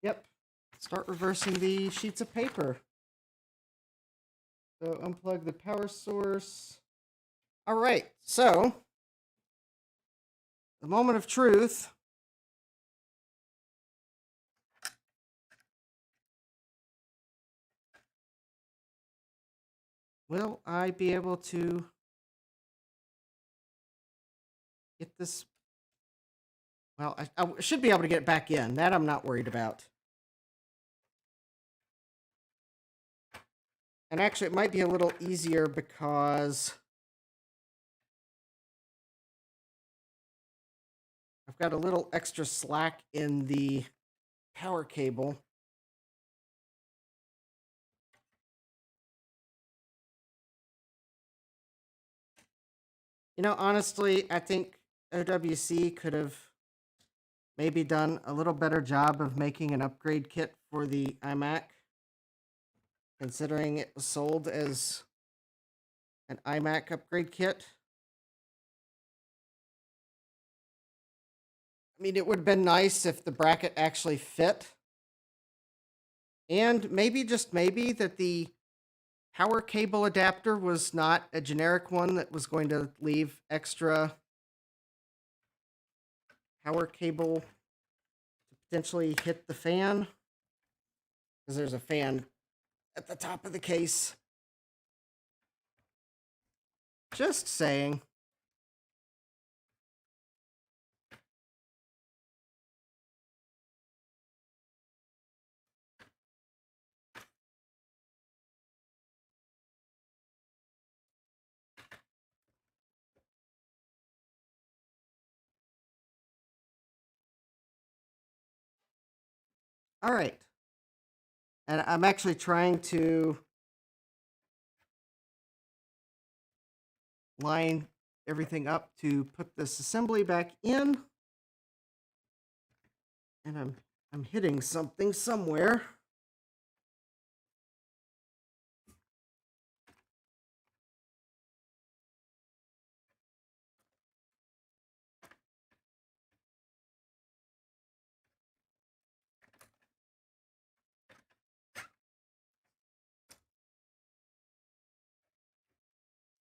A: yep, start reversing the sheets of paper. So unplug the power source. All right. So the moment of truth. Will I be able to get this? Well, I should be able to get it back in. That I'm not worried about. And actually, it might be a little easier because I've got a little extra slack in the power cable. You know, honestly, I think OWC could have maybe done a little better job of making an upgrade kit for the iMac, considering it was sold as an iMac upgrade kit. I mean, it would have been nice if the bracket actually fit. And maybe, just maybe, that the power cable adapter was not a generic one that was going to leave extra power cable to potentially hit the fan. Because there's a fan at the top of the case. Just saying. All right. And I'm actually trying to line everything up to put this assembly back in. And I'm hitting something somewhere.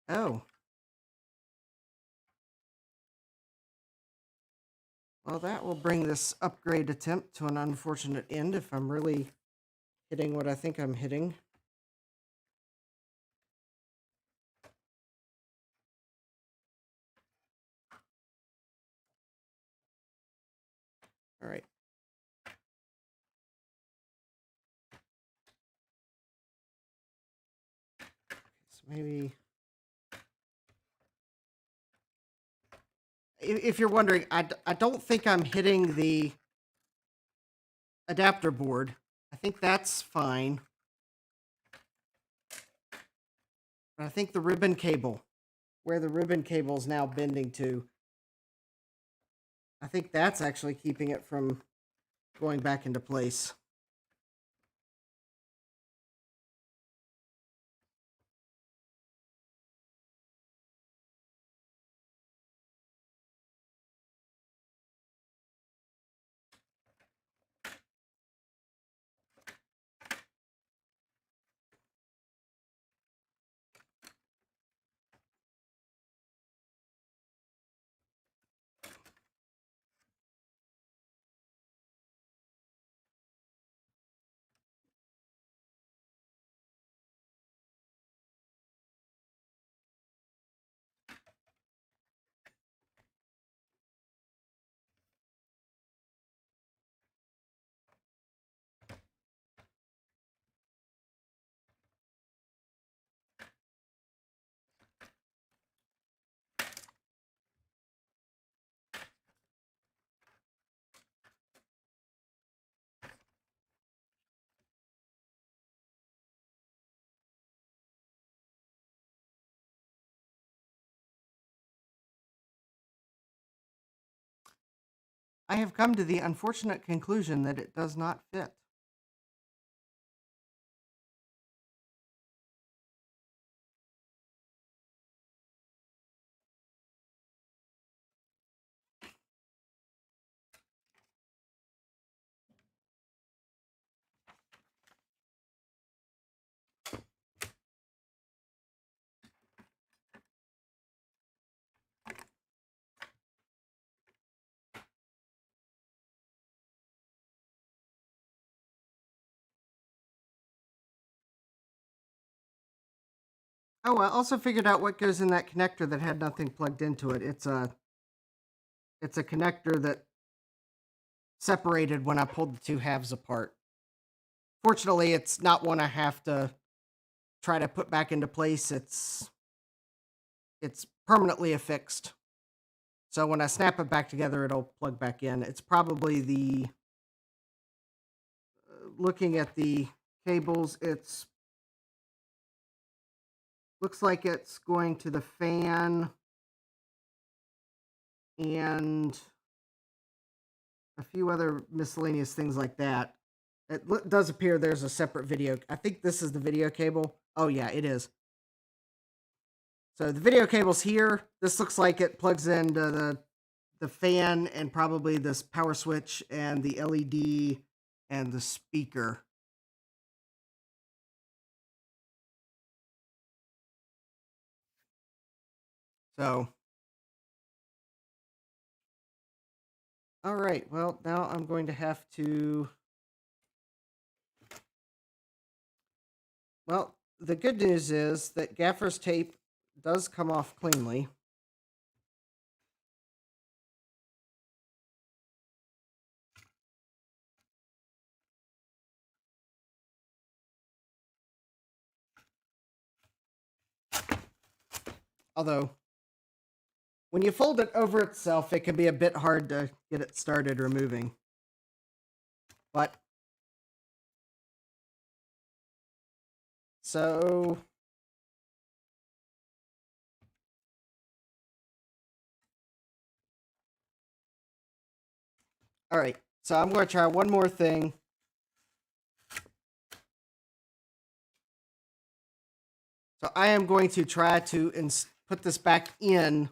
A: Oh. Well, that will bring this upgrade attempt to an unfortunate end if I'm really hitting what I think I'm hitting. All right. So maybe, if you're wondering, I don't think I'm hitting the adapter board. I think that's fine. But I think the ribbon cable, where the ribbon cable is now bending to, I think that's actually keeping it from going back into place. I have come to the unfortunate conclusion that it does not fit. Oh, I also figured out what goes in that connector that had nothing plugged into it. It's a connector that separated when I pulled the two halves apart. Fortunately, it's not one I have to try to put back into place. It's permanently affixed. So when I snap it back together, it'll plug back in. It's probably the looking at the cables, it's looks like it's going to the fan and a few other miscellaneous things like that. It does appear there's a separate video. I think this is the video cable. Oh yeah, it is. So the video cable's here. This looks like it plugs into the fan and probably this power switch and the LED and the speaker. So, all right. Well, now I'm going to have to. Well, the good news is that gaffer's tape does come off cleanly. Although, when you fold it over itself, it can be a bit hard to get it started removing. But, so, all right. So I'm going to try one more thing. So I am going to try to put this back in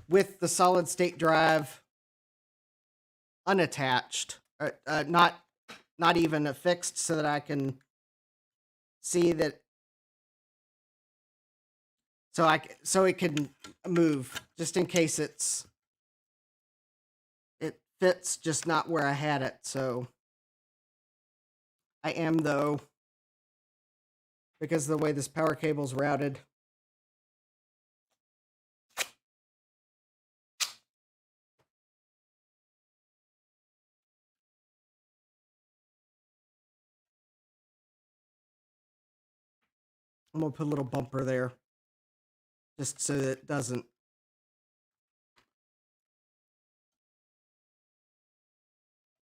A: with the solid state drive unattached, not even affixed, so that I can see that. So it can move, just in case it fits, just not where I had it. So I am, though, because of the way this power cable's routed. I'm gonna put a little bumper there, just so that it doesn't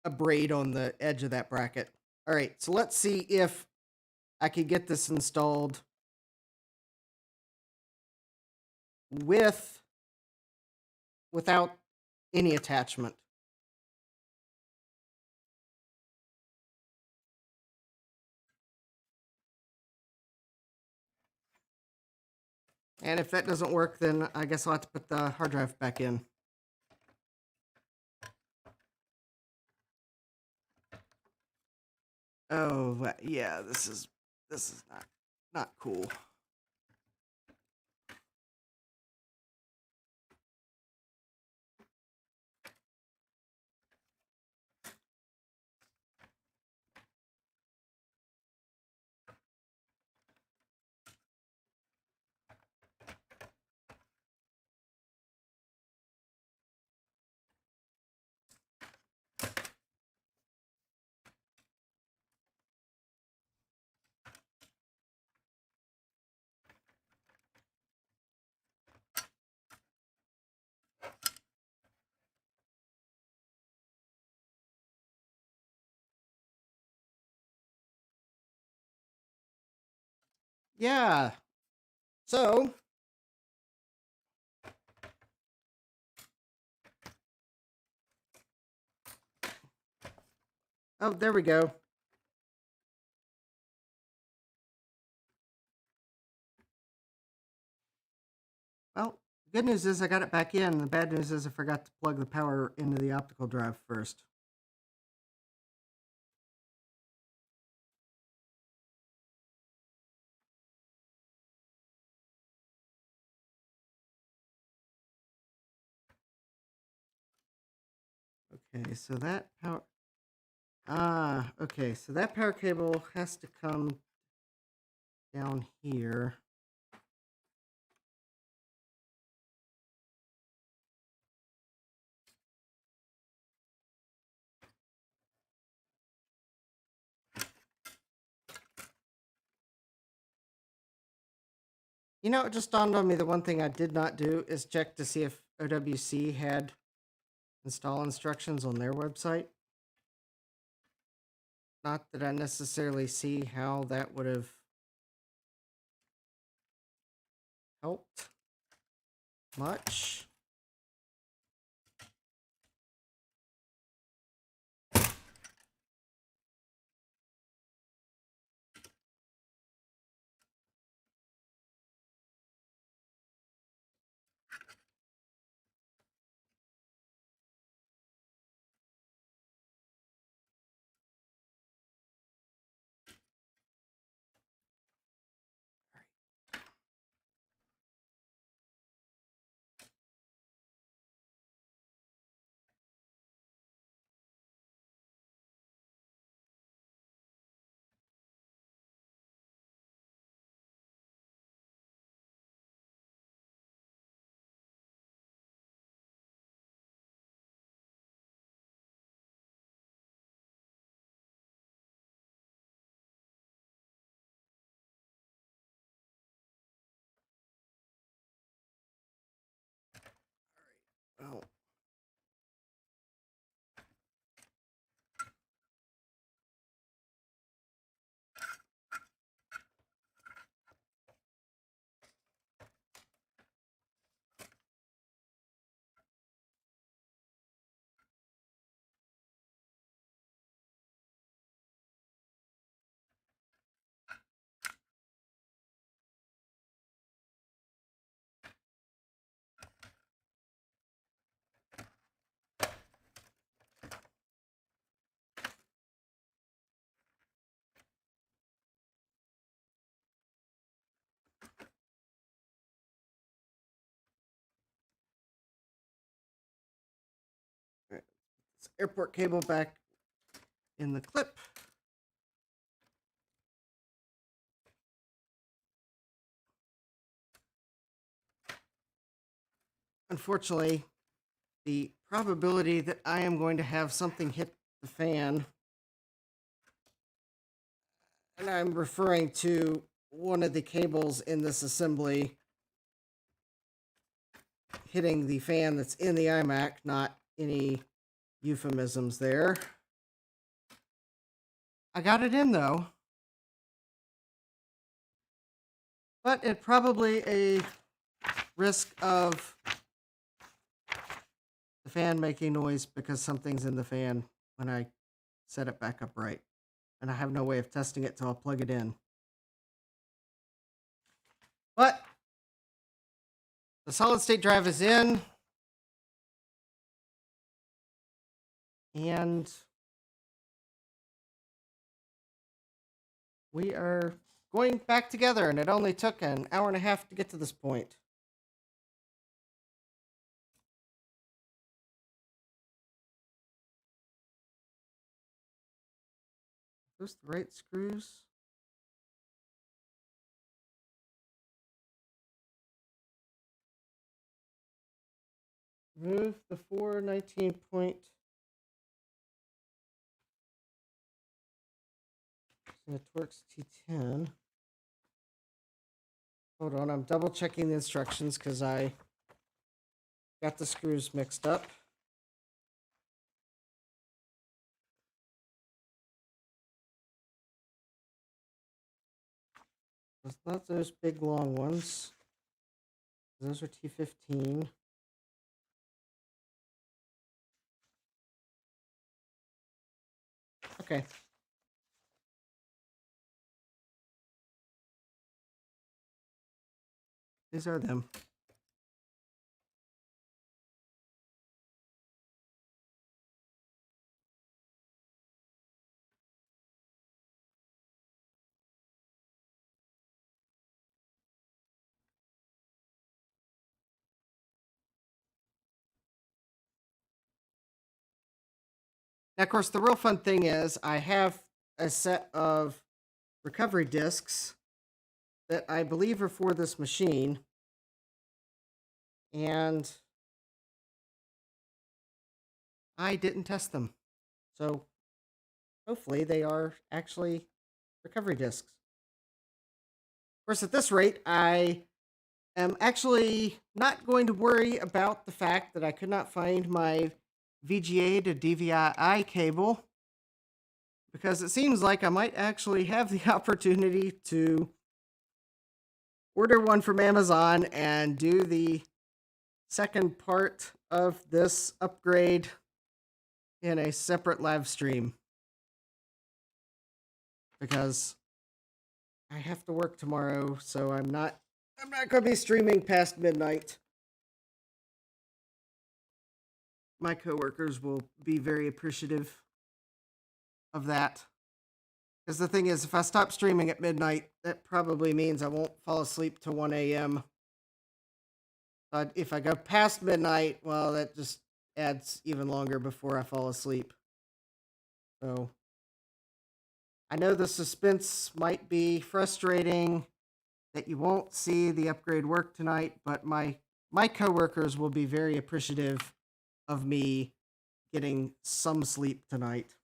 A: abrade on the edge of that bracket. All right, so let's see if I can get this installed without any attachment. And if that doesn't work, then I guess I'll have to put the hard drive back in. Oh, yeah, this is not cool. Yeah. So, oh, there we go. Well, the good news is I got it back in. The bad news is I forgot to plug the power into the optical drive first. Okay, so that power. Okay, so that power cable has to come down here. You know, it just dawned on me the one thing I did not do is check to see if OWC had install instructions on their website. Not that I necessarily see how that would have helped much. Oh. Right. This airport cable back in the clip. Unfortunately, the probability that I am going to have something hit the fan, and I'm referring to one of the cables in this assembly hitting the fan that's in the iMac, not any euphemisms there. I got it in though, but it probably a risk of the fan making noise because something's in the fan when I set it back up right. And I have no way of testing it till I plug it in. But the solid state drive is in. And we are going back together, and it only took an hour and a half to get to this point. Are those the right screws? Remove the 419 point. So Torx T10. Hold on, I'm double checking the instructions because I got the screws mixed up. It's not those big long ones. Those are T15. Okay. These are them. Now, of course, the real fun thing is I have a set of recovery discs that I believe are for this machine, and I didn't test them. So hopefully they are actually recovery disks. Of course, at this rate, I am actually not going to worry about the fact that I could not find my VGA to DVI cable, because it seems like I might actually have the opportunity to order one from Amazon and do the second part of this upgrade in a separate live stream, because I have to work tomorrow, so I'm not going to be streaming past midnight. My coworkers will be very appreciative of that. Because the thing is, if I stop streaming at midnight, that probably means I won't fall asleep till 1 a.m. But if I go past midnight, well, that just adds even longer before I fall asleep. So I know the suspense might be frustrating, that you won't see the upgrade work tonight, but my coworkers will be very appreciative of me getting some sleep tonight.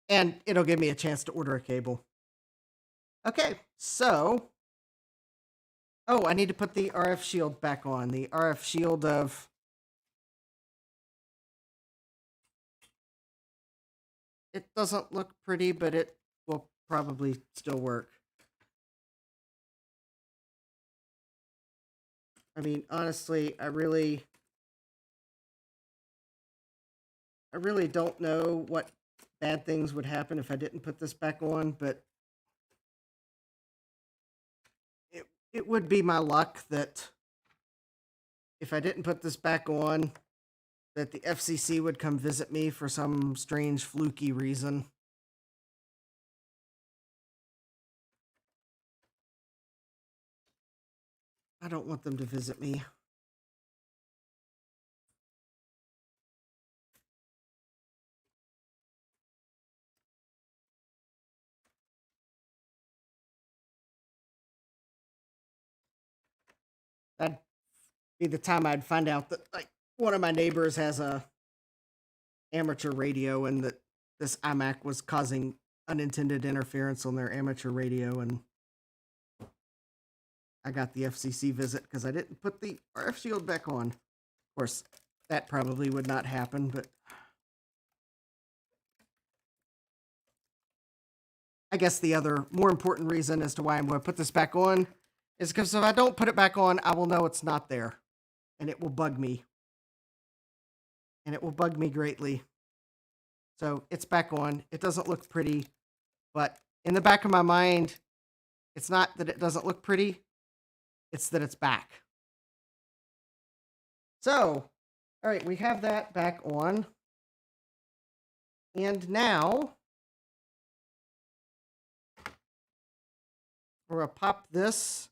A: And it'll give me a chance to order a cable. Okay, so... Oh, I need to put the RF shield back on. The RF shield of... It doesn't look pretty, but it will probably still work. I mean, honestly, I really don't know what bad things would happen if I didn't put this back on, but it would be my luck that if I didn't put this back on, that the FCC would come visit me for some strange fluky reason. I don't want them to visit me. That'd be the time I'd find out that, like, one of my neighbors has a amateur radio, and that this iMac was causing unintended interference on their amateur radio, and I got the FCC visit because I didn't put the RF shield back on. Of course, that probably would not happen, but I guess the other more important reason as to why I'm going to put this back on is because if I don't put it back on, I will know it's not there, and it will bug me. And it will bug me greatly. So it's back on. It doesn't look pretty, but in the back of my mind, it's not that it doesn't look pretty, it's that it's back. So, all right, we have that back on. And now we're going to pop this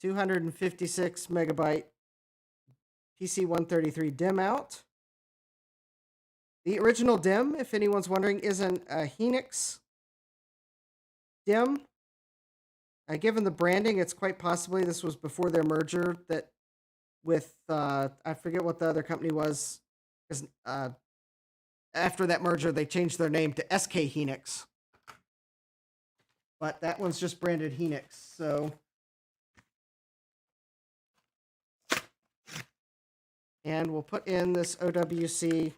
A: 256 megabyte PC133 DIMM out. The original DIMM, if anyone's wondering, is a Hynix DIMM. Given the branding, it's quite possibly this was before their merger that with, I forget what the other company was, because after that merger, they changed their name to SK Hynix. But that one's just branded Hynix, so... And we'll put in this OWC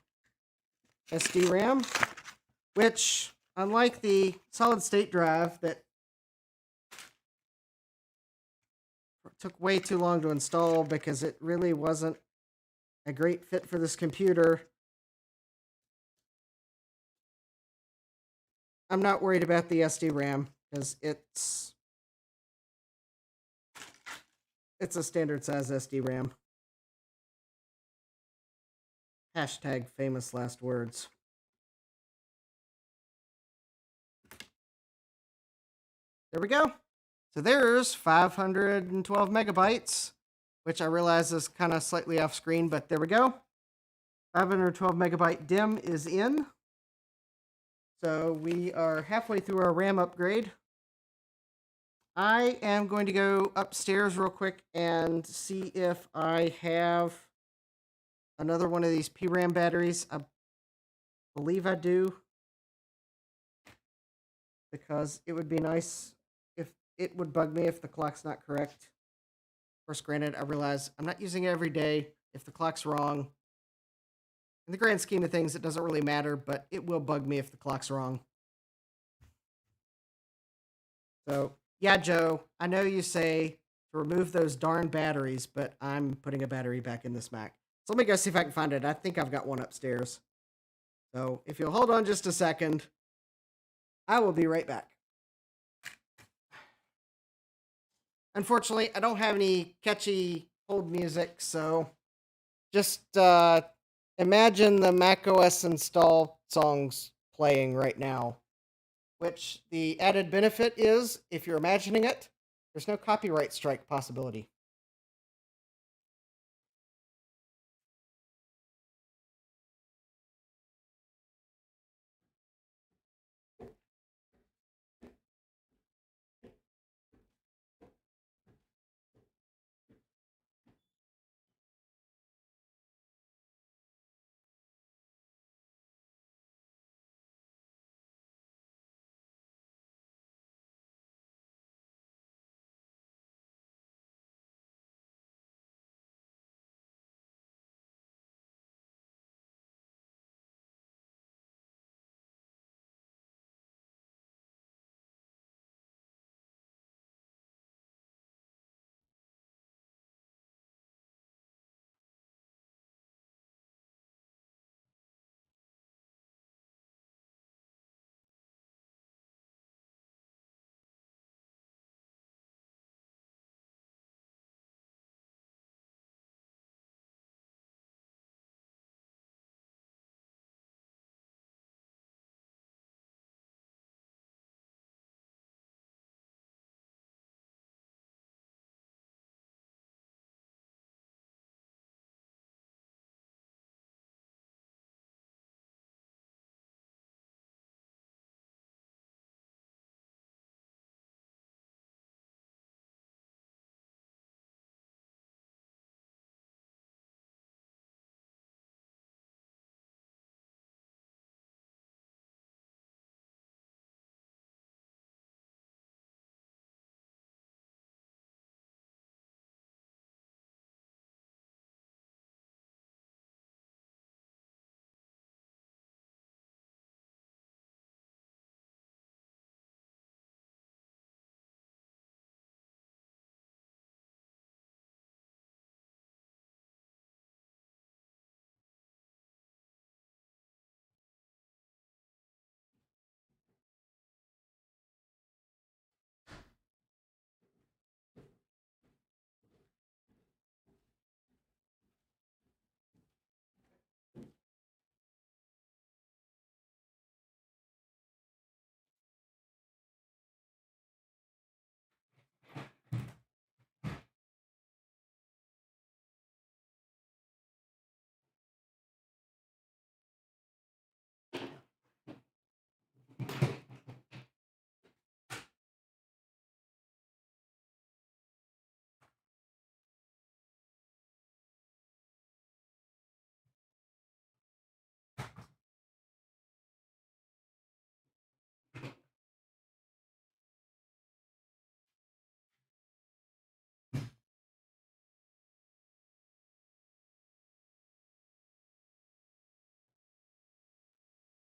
A: SD RAM, which, unlike the solid state drive that took way too long to install because it really wasn't a great fit for this computer, I'm not worried about the SD RAM because it's a standard size SD RAM. Hashtag famous last words. There we go. So there's 512 megabytes which I realize is kind of slightly off screen, but there we go. 512 megabyte DIMM is in. So we are halfway through our RAM upgrade. I am going to go upstairs real quick and see if I have another one of these PRAM batteries. I believe I do, because it would be nice if it would bug me if the clock's not correct. Of course, granted, I realize I'm not using it every day. If the clock's wrong, in the grand scheme of things, it doesn't really matter, but it will bug me if the clock's wrong. So, yeah, Joe, I know you say to remove those darn batteries, but I'm putting a battery back in this Mac. So let me go see if I can find it. I think I've got one upstairs. So if you'll hold on just a second, I will be right back. Unfortunately, I don't have any catchy hold music, so just imagine the macOS install songs playing right now. Which the added benefit is, if you're imagining it, there's no copyright strike possibility.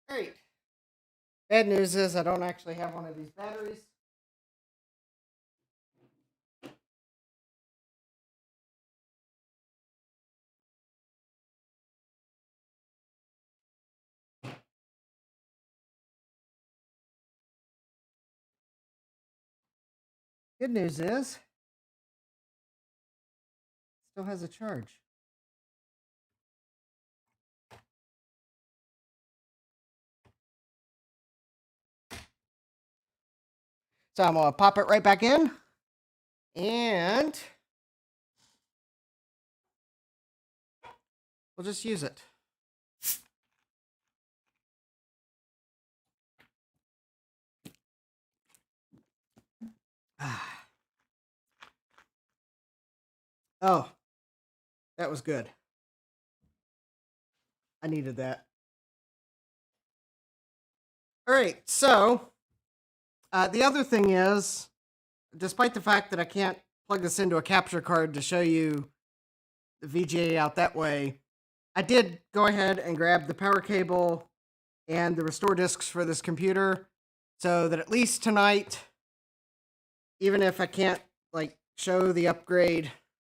A: Great. Bad news is I don't actually have one of these batteries. Good news is, it still has a charge. So I'm gonna pop it right back in, and we'll just use it. Oh, that was good. I needed that. All right, so the other thing is, despite the fact that I can't plug this into a capture card to show you the VGA out that way, I did go ahead and grab the power cable and the restore discs for this computer so that at least tonight, even if I can't like show the upgrade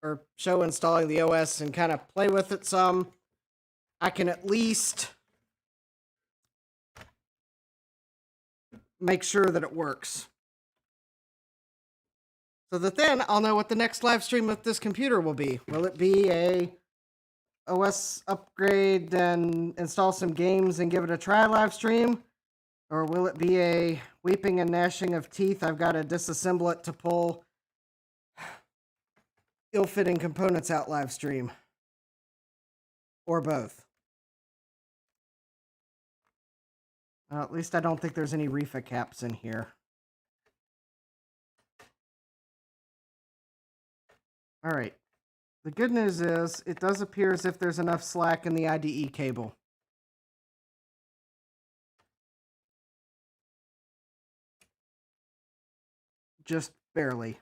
A: or show installing the OS and kind of play with it some, I can at least make sure that it works. So that then I'll know what the next live stream with this computer will be. Will it be a OS upgrade and install some games and give it a try live stream? Or will it be a weeping and gnashing of teeth, I've got to disassemble it to pull ill-fitting components out live stream? Or both? At least I don't think there's any refa caps in here. All right. The good news is it does appear as if there's enough slack in the IDE cable. Just barely.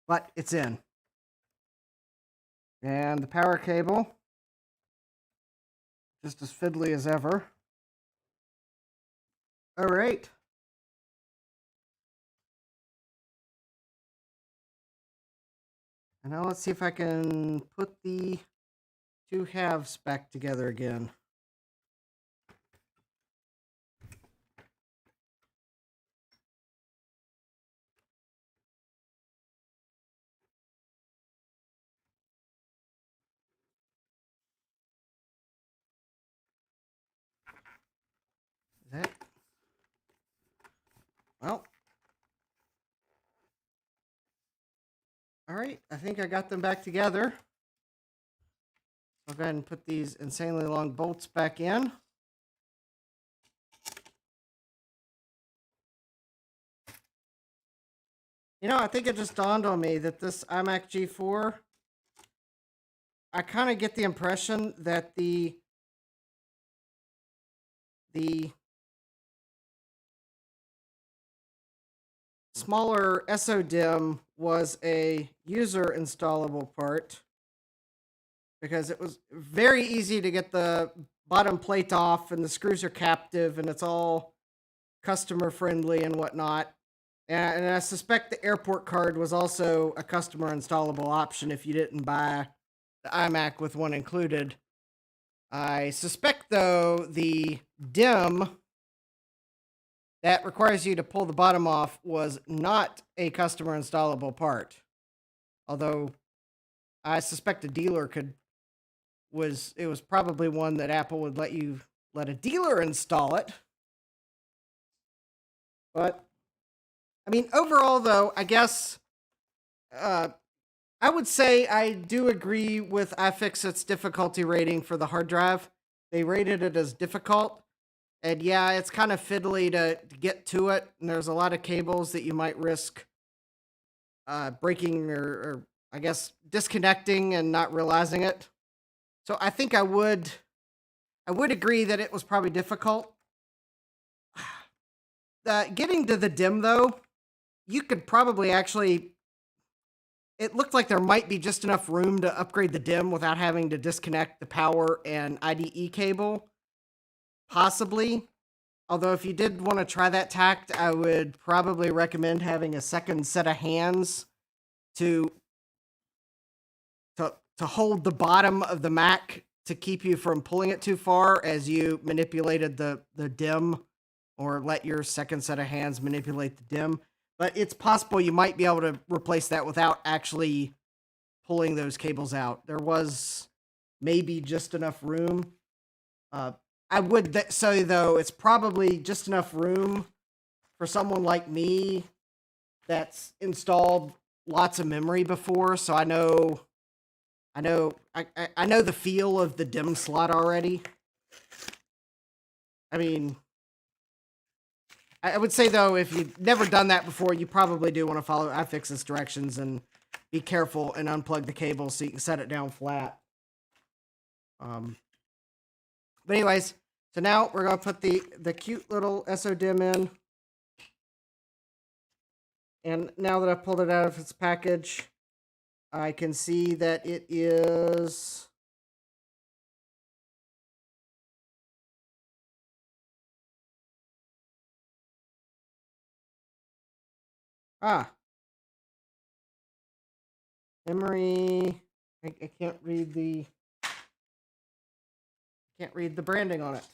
A: But it's in. And the power cable, just as fiddly as ever. All right. And now let's see if I can put the two halves back together again. That, well, all right, I think I got them back together. I'll go ahead and put these insanely long bolts back in. You know, I think it just dawned on me that this iMac G4, I kind of get the impression that the smaller SODIMM was a user installable part because it was very easy to get the bottom plate off and the screws are captive and it's all customer friendly and whatnot. And I suspect the airport card was also a customer installable option if you didn't buy the iMac with one included. I suspect, though, the DIMM that requires you to pull the bottom off was not a customer installable part. Although I suspect a dealer it was probably one that Apple would let a dealer install it. But I mean, overall, though, I guess I would say I do agree with iFixit's difficulty rating for the hard drive. They rated it as difficult. And yeah, it's kind of fiddly to get to it. And there's a lot of cables that you might risk breaking or I guess disconnecting and not realizing it. So I think I would agree that it was probably difficult. Getting to the DIMM, though, you could probably actually... It looked like there might be just enough room to upgrade the DIMM without having to disconnect the power and IDE cable. Possibly. Although if you did want to try that tact, I would probably recommend having a second set of hands to hold the bottom of the Mac to keep you from pulling it too far as you manipulated the DIMM, or let your second set of hands manipulate the DIMM. But it's possible you might be able to replace that without actually pulling those cables out. There was maybe just enough room. I would say, though, it's probably just enough room for someone like me that's installed lots of memory before, so I know I know I know the feel of the DIMM slot already. I mean, I would say though, if you've never done that before, you probably do want to follow iFix's directions and be careful and unplug the cable so you can set it down flat. But anyways, so now we're gonna put the cute little SODIMM in. And now that I've pulled it out of its package, I can see that it is memory. I can't read the branding on it.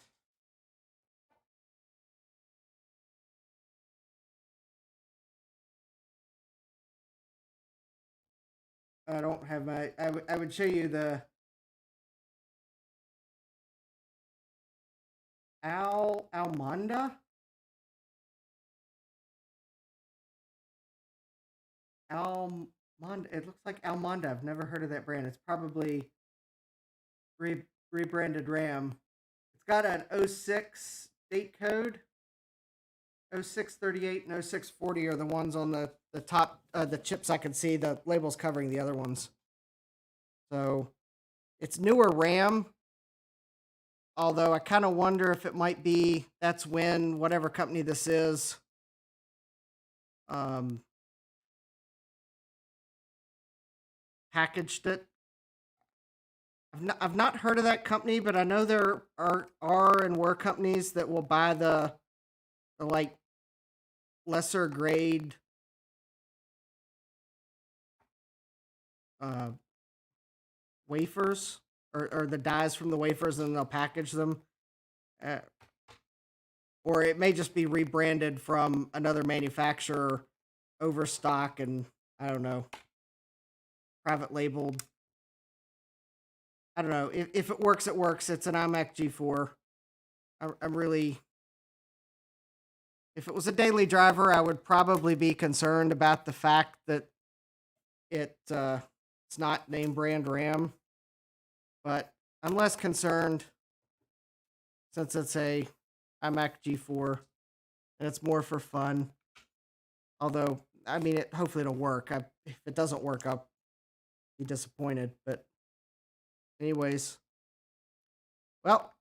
A: I don't have my. I would show you the Almonda. Almonda. It looks like Almonda. I've never heard of that brand. It's probably rebranded RAM. It's got an 06 date code. 0638 and 0640 are the ones on the top, the chips I can see. The label's covering the other ones. So it's newer RAM. Although I kind of wonder if it might be that's when whatever company this is packaged it. I've not heard of that company, but I know there are and were companies that will buy the like lesser grade wafers or the dies from the wafers, and they'll package them. Or it may just be rebranded from another manufacturer, overstock, and I don't know, private labeled. I don't know. If it works, it works. It's an iMac G4. I'm really... If it was a daily driver, I would probably be concerned about the fact that it's not name brand RAM. But I'm less concerned since it's a iMac G4 and it's more for fun. Although, I mean, hopefully it'll work. If it doesn't work, I'll be disappointed. But anyways, well,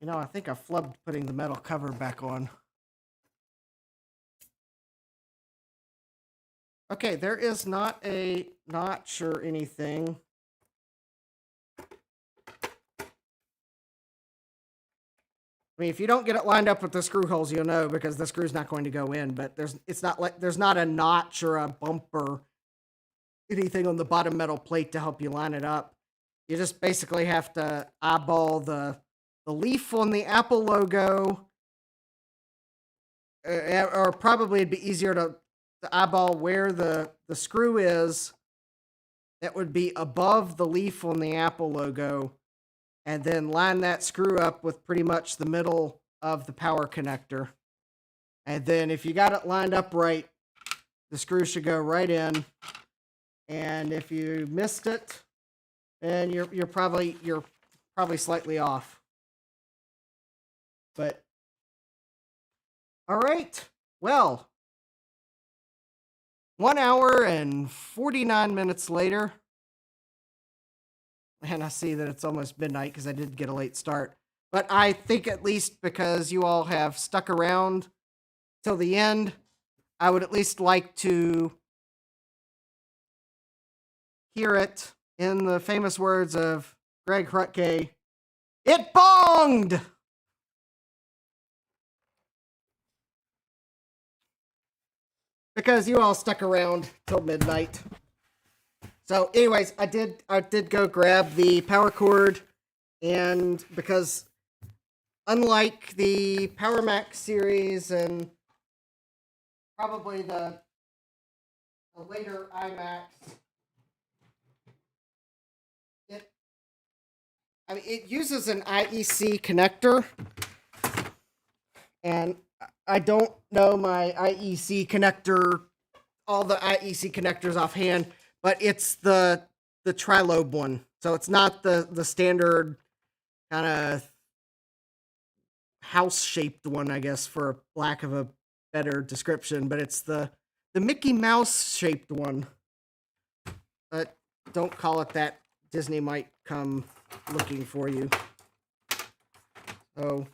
A: I think I flubbed putting the metal cover back on. Okay, there is not a notch or anything. I mean, if you don't get it lined up with the screw holes, you'll know because the screw's not going to go in. But there's not a notch or a bump or anything on the bottom metal plate to help you line it up. You just basically have to eyeball the leaf on the Apple logo, or probably it'd be easier to eyeball where the screw is that would be above the leaf on the Apple logo, and then line that screw up with pretty much the middle of the power connector. And then if you got it lined up right, the screw should go right in. And if you missed it, then you're probably slightly off. But all right, well, 1 hour and 49 minutes later, and I see that it's almost midnight because I did get a late start. But I think at least because you all have stuck around till the end, I would at least like to hear it in the famous words of Greg Hrutke. It bonged! Because you all stuck around till midnight. So anyways, I did go grab the power cord, and because unlike the Power Mac series and probably the later iMacs, it uses an IEC connector, and I don't know my IEC connector, all the IEC connectors offhand, but it's the tri-lobe one. So it's not the standard kind of house-shaped one, I guess, for lack of a better description, but it's the Mickey Mouse-shaped one. But don't call it that. Disney might come looking for you. So,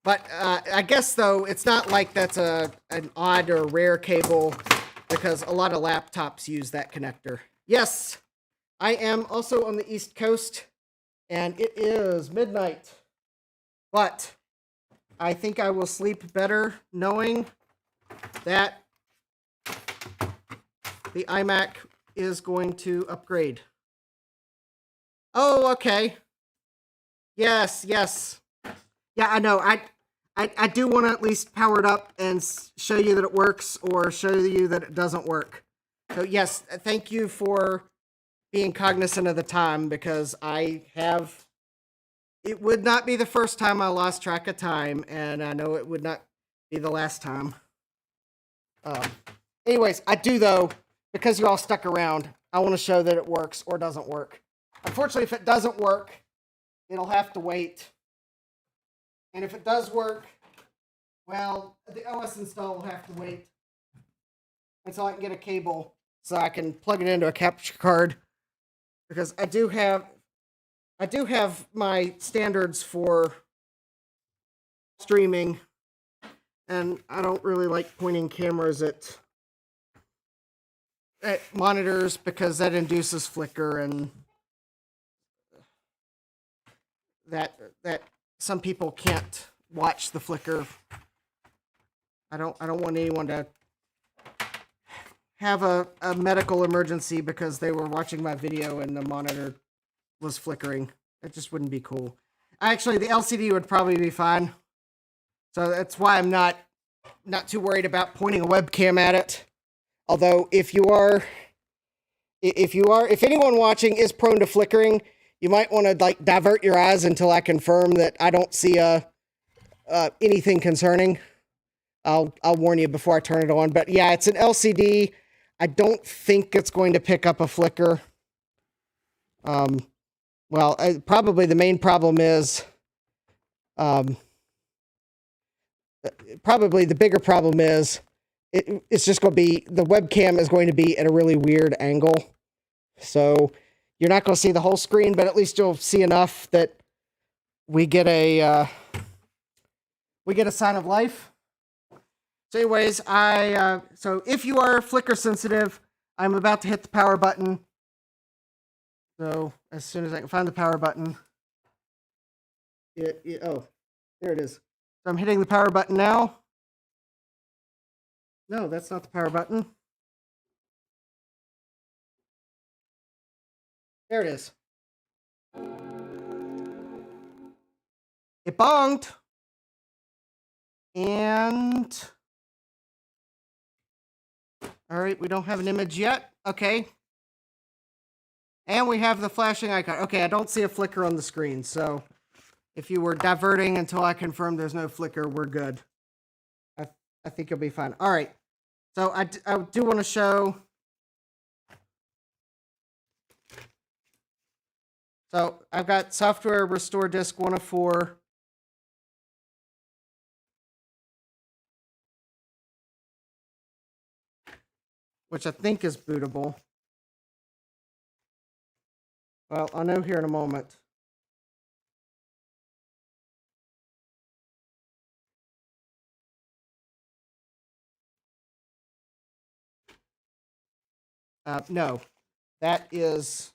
A: but I guess, though, it's not like that's an odd or rare cable, because a lot of laptops use that connector. Yes, I am also on the East Coast, and it is midnight. But I think I will sleep better knowing that the iMac is going to upgrade. Oh, okay. Yes. Yeah, I know. I do want to at least power it up and show you that it works, or show you that it doesn't work. So yes, thank you for being cognizant of the time, because it would not be the first time I lost track of time, and I know it would not be the last time. Anyways, I do, though, because you all stuck around, I want to show that it works or doesn't work. Unfortunately, if it doesn't work, it'll have to wait. And if it does work, well, the OS install will have to wait until I can get a cable so I can plug it into a capture card. Because I do have my standards for streaming, and I don't really like pointing cameras at monitors, because that induces flicker, and that some people can't watch the flicker. I don't want anyone to have a medical emergency because they were watching my video and the monitor was flickering. It just wouldn't be cool. Actually, the LCD would probably be fine. So that's why I'm not too worried about pointing a webcam at it. Although if anyone watching is prone to flickering, you might want to like divert your eyes until I confirm that I don't see anything concerning. I'll warn you before I turn it on. But yeah, it's an LCD. I don't think it's going to pick up a flicker. Well, probably the main problem is, probably the bigger problem is, it's just going to be, the webcam is going to be at a really weird angle. So you're not going to see the whole screen, but at least you'll see enough that we get a sign of life. So anyways, so if you are flicker sensitive, I'm about to hit the power button. So as soon as I can find the power button, oh, there it is. So I'm hitting the power button now. No, that's not the power button. There it is. It bonged. And all right, we don't have an image yet. Okay. And we have the flashing icon. Okay, I don't see a flicker on the screen, so if you were diverting until I confirm there's no flicker, we're good. I think you'll be fine. All right, so I do want to show. So I've got software restore disk 104. Which I think is bootable. Well, I'll know here in a moment. No, that is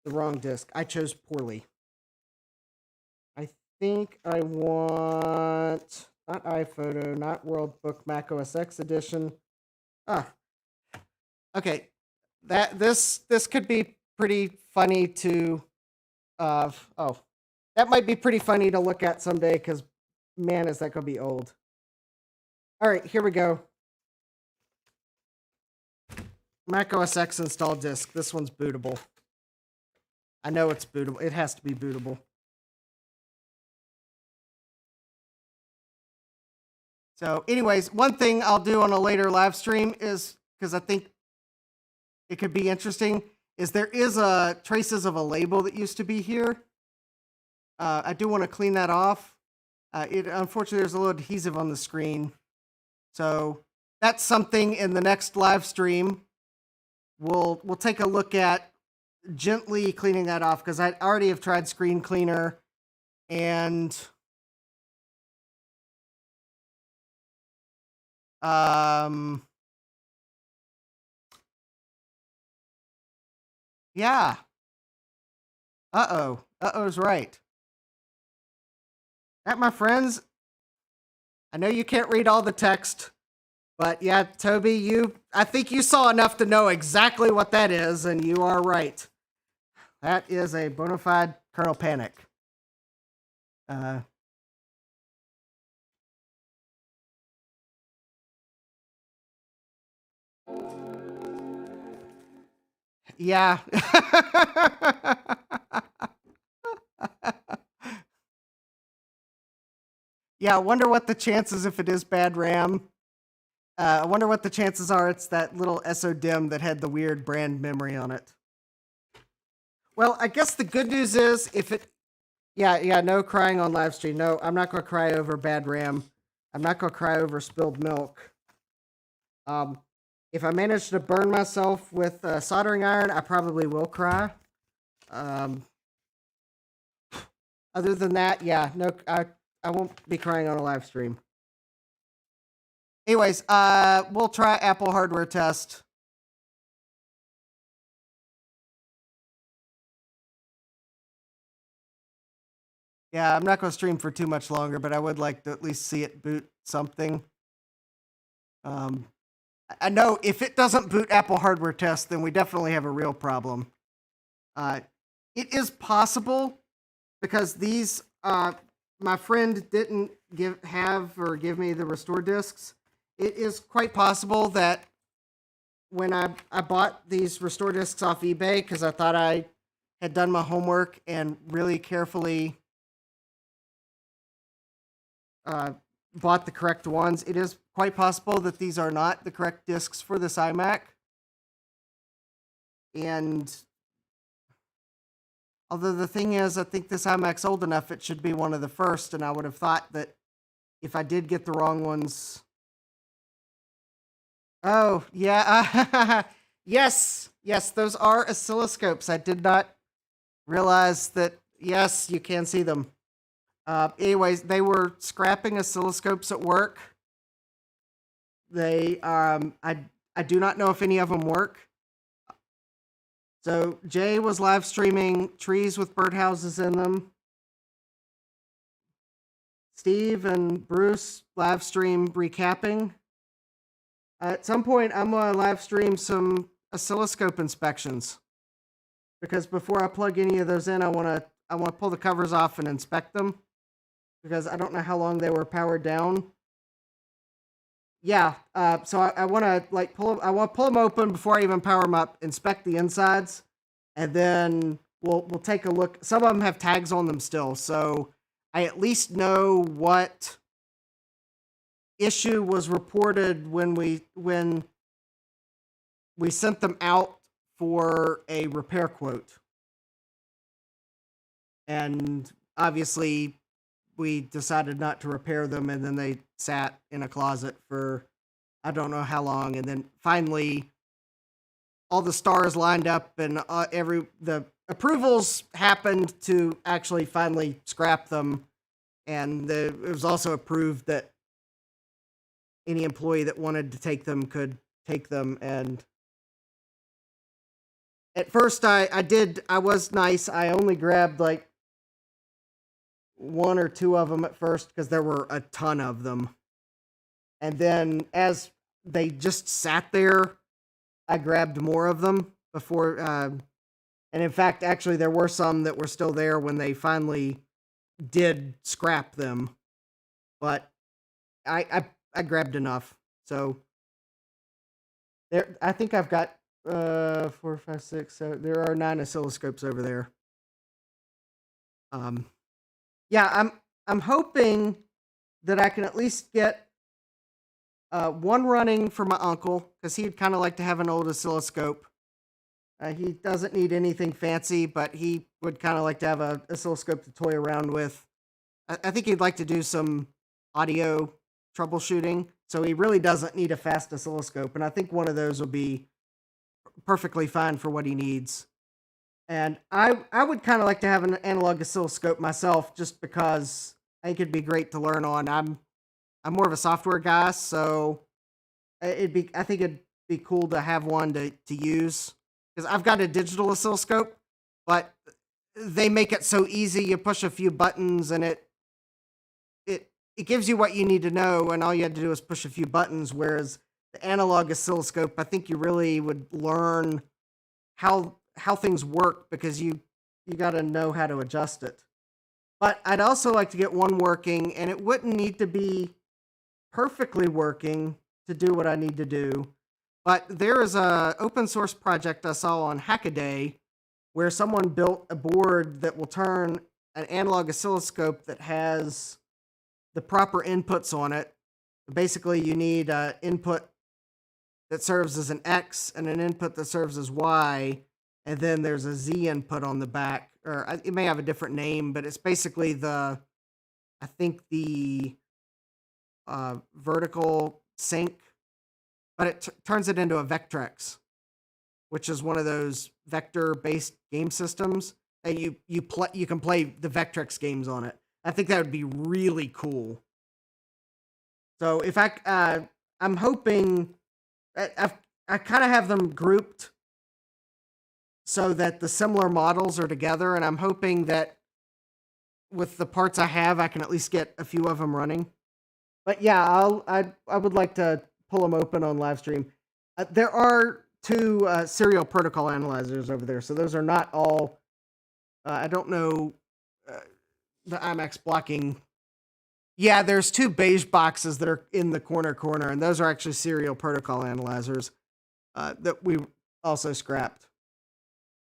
A: the wrong disk. I chose poorly. I think I want not iPhoto, not Worldbook, Mac OS X edition. Okay. This could be pretty funny to that might be pretty funny to look at someday, because man, is that gonna be old. All right, here we go. Mac OS X install disk. This one's bootable. I know it's bootable. It has to be bootable. So anyways, one thing I'll do on a later live stream is, because I think it could be interesting, is there is traces of a label that used to be here. I do want to clean that off. Unfortunately, there's a little adhesive on the screen. So that's something in the next live stream we'll take a look at, gently cleaning that off, because I already have tried screen cleaner and yeah. Uh-oh's right. That, my friends, I know you can't read all the text, but yeah, Toby, I think you saw enough to know exactly what that is, and you are right. That is a bona fide kernel panic. Yeah. Yeah, I wonder what the chances, if it is bad RAM. I wonder what the chances are it's that little SODIMM that had the weird brand memory on it. Well, I guess the good news is yeah, no crying on live stream. No, I'm not going to cry over bad RAM. I'm not going to cry over spilled milk. If I manage to burn myself with a soldering iron, I probably will cry. Other than that, yeah, no, I won't be crying on a live stream. Anyways, we'll try Apple hardware test. Yeah, I'm not going to stream for too much longer, but I would like to at least see it boot something. I know if it doesn't boot Apple hardware test, then we definitely have a real problem. It is possible, because these, my friend didn't give me the restore discs. It is quite possible that when I bought these restore discs off eBay, because I thought I had done my homework and really carefully bought the correct ones, it is quite possible that these are not the correct discs for this iMac. And although the thing is, I think this iMac's old enough, it should be one of the first, and I would have thought that if I did get the wrong ones... Oh, yeah. Yes, those are oscilloscopes. I did not realize that, yes, you can see them. Anyways, they were scrapping oscilloscopes at work. They, I do not know if any of them work. So Jay was live streaming trees with birdhouses in them. Steve and Bruce live stream recapping. At some point, I'm gonna live stream some oscilloscope inspections, because before I plug any of those in, I wanna pull the covers off and inspect them, because I don't know how long they were powered down. Yeah, so I want to pull them open before I even power them up, inspect the insides, and then we'll take a look. Some of them have tags on them still, so I at least know what issue was reported when we sent them out for a repair quote. And obviously we decided not to repair them, and then they sat in a closet for I don't know how long, and then finally all the stars lined up, and the approvals happened to actually finally scrap them, and it was also approved that any employee that wanted to take them could take them. And at first I was nice. I only grabbed like one or two of them at first, because there were a ton of them. And then as they just sat there, I grabbed more of them before, and in fact, actually there were some that were still there when they finally did scrap them. But I grabbed enough. So there, I think I've got 4, 5, 6, so there are 9 oscilloscopes over there. Yeah, I'm hoping that I can at least get one running for my uncle, because he'd kind of like to have an old oscilloscope. He doesn't need anything fancy, but he would kind of like to have a oscilloscope to toy around with. I think he'd like to do some audio troubleshooting, so he really doesn't need a fast oscilloscope, and I think one of those will be perfectly fine for what he needs. And I would kind of like to have an analog oscilloscope myself, just because I think it'd be great to learn on. I'm more of a software guy, so I think it'd be cool to have one to use, because I've got a digital oscilloscope, but they make it so easy. You push a few buttons and it gives you what you need to know, and all you had to do is push a few buttons. Whereas the analog oscilloscope, I think you really would learn how things work, because you got to know how to adjust it. But I'd also like to get one working, and it wouldn't need to be perfectly working to do what I need to do. But there is a open source project I saw on Hackaday where someone built a board that will turn an analog oscilloscope that has the proper inputs on it. Basically, you need an input that serves as an X and an input that serves as Y, and then there's a Z input on the back, or it may have a different name, but it's basically the vertical sync, but it turns it into a Vectrex, which is one of those vector-based game systems that you can play the Vectrex games on it. I think that would be really cool. So if I'm hoping I kind of have them grouped so that the similar models are together, and I'm hoping that with the parts I have, I can at least get a few of them running. But yeah, I would like to pull them open on live stream. There are two serial protocol analyzers over there, so those are not all. I don't know the iMac's blocking. Yeah, there's two beige boxes that are in the corner, and those are actually serial protocol analyzers that we also scrapped.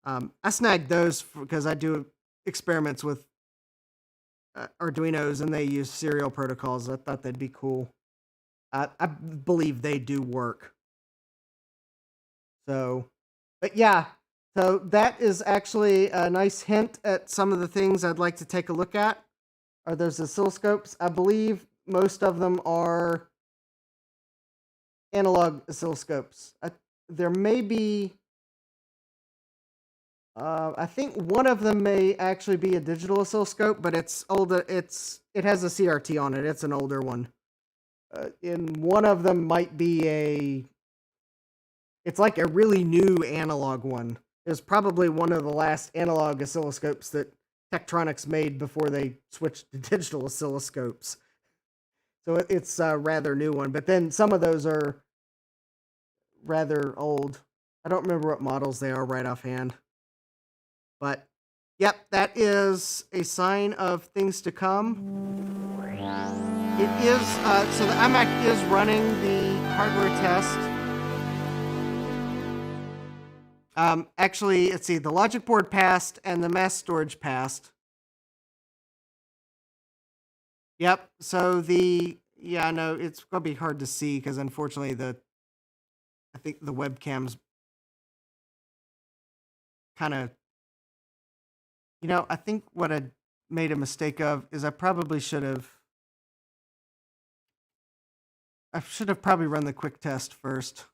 A: I snagged those because I do experiments with Arduinos, and they use serial protocols. I thought they'd be cool. I believe they do work. So, but yeah, so that is actually a nice hint at some of the things I'd like to take a look at. Are those oscilloscopes? I believe most of them are analog oscilloscopes. There may be, I think one of them may actually be a digital oscilloscope, but it's older. It has a CRT on it. It's an older one. And one of them might be it's like a really new analog one. It was probably one of the last analog oscilloscopes that Tektronix made before they switched to digital oscilloscopes. So it's a rather new one, but then some of those are rather old. I don't remember what models they are right offhand. But, yep, that is a sign of things to come. It is, so the iMac is running the hardware test. Actually, let's see, the logic board passed and the mass storage passed. Yep, so yeah, no, it's going to be hard to see because unfortunately I think the webcam's kind of, I think what I made a mistake of is I should have probably run the quick test first.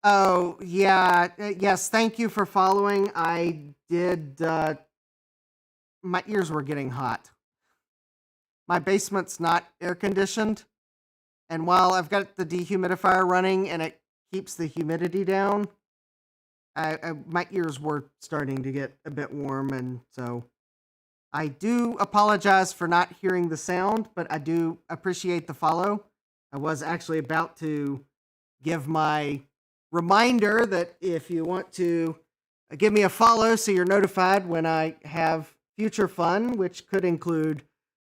A: Oh, yeah. Yes, thank you for following. I did, my ears were getting hot. My basement's not air conditioned, and while I've got the dehumidifier running and it keeps the humidity down, my ears were starting to get a bit warm, and so I do apologize for not hearing the sound, but I do appreciate the follow. I was actually about to give my reminder that if you want to give me a follow so you're notified when I have future fun, which could include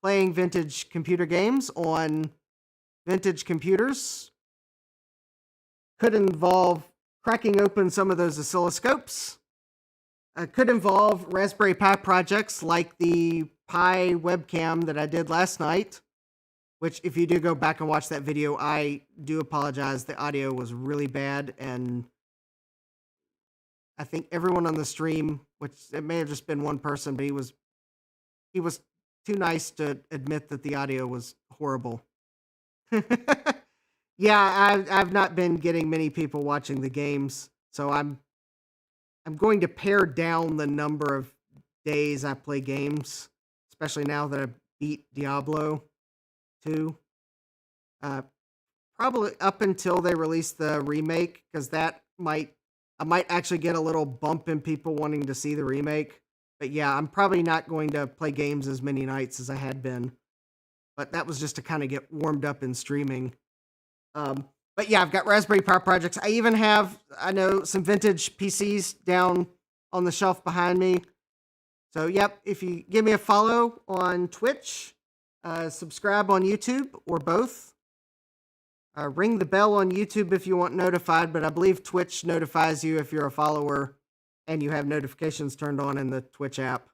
A: playing vintage computer games on vintage computers, could involve cracking open some of those oscilloscopes, could involve Raspberry Pi projects like the Pi webcam that I did last night, which if you do go back and watch that video, I do apologize. The audio was really bad, and I think everyone on the stream, which it may have just been one person, but he was too nice to admit that the audio was horrible. Yeah, I've not been getting many people watching the games, so I'm going to pare down the number of days I play games, especially now that I beat Diablo 2. Probably up until they release the remake, because I might actually get a little bump in people wanting to see the remake. But yeah, I'm probably not going to play games as many nights as I had been. But that was just to kind of get warmed up in streaming. But yeah, I've got Raspberry Pi projects. I even have, I know, some vintage PCs down on the shelf behind me. So yep, if you give me a follow on Twitch, subscribe on YouTube, or both. Ring the bell on YouTube if you want notified, but I believe Twitch notifies you if you're a follower and you have notifications turned on in the Twitch app,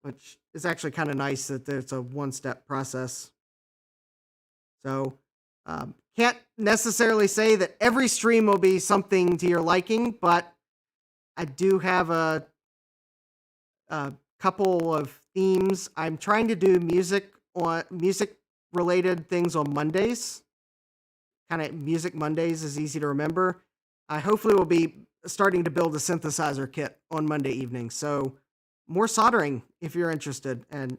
A: which is actually kind of nice that it's a one-step process. So, can't necessarily say that every stream will be something to your liking, but I do have a couple of themes. I'm trying to do music-related things on Mondays. Kind of Music Mondays is easy to remember. I hopefully will be starting to build a synthesizer kit on Monday evening. So more soldering if you're interested. And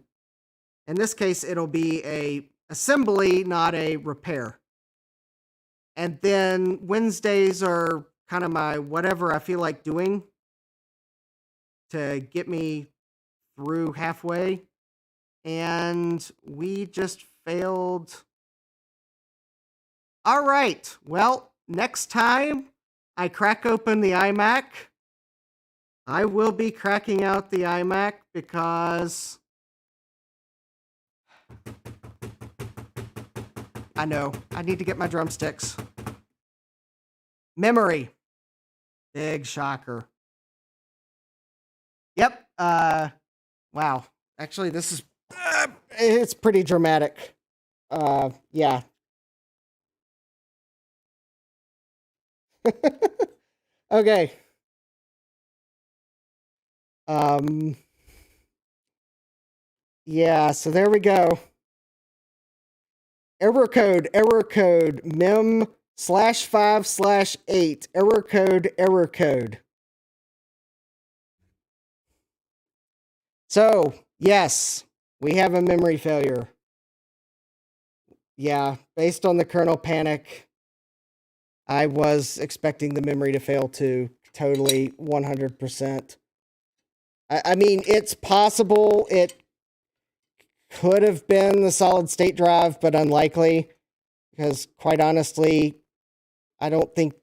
A: in this case, it'll be a assembly, not a repair. And then Wednesdays are kind of my whatever I feel like doing to get me through halfway. And we just failed. All right, well, next time I crack open the iMac, I will be cracking out the iMac because I know, I need to get my drumsticks. Memory. Big shocker. Yep, wow. Actually, this is, it's pretty dramatic. Yeah. Okay. Yeah, so there we go. Error code, mem/5/8, error code. So, yes, we have a memory failure. Yeah, based on the kernel panic, I was expecting the memory to fail too, totally 100%. I mean, it's possible it could have been the solid state drive, but unlikely, because quite honestly, I don't think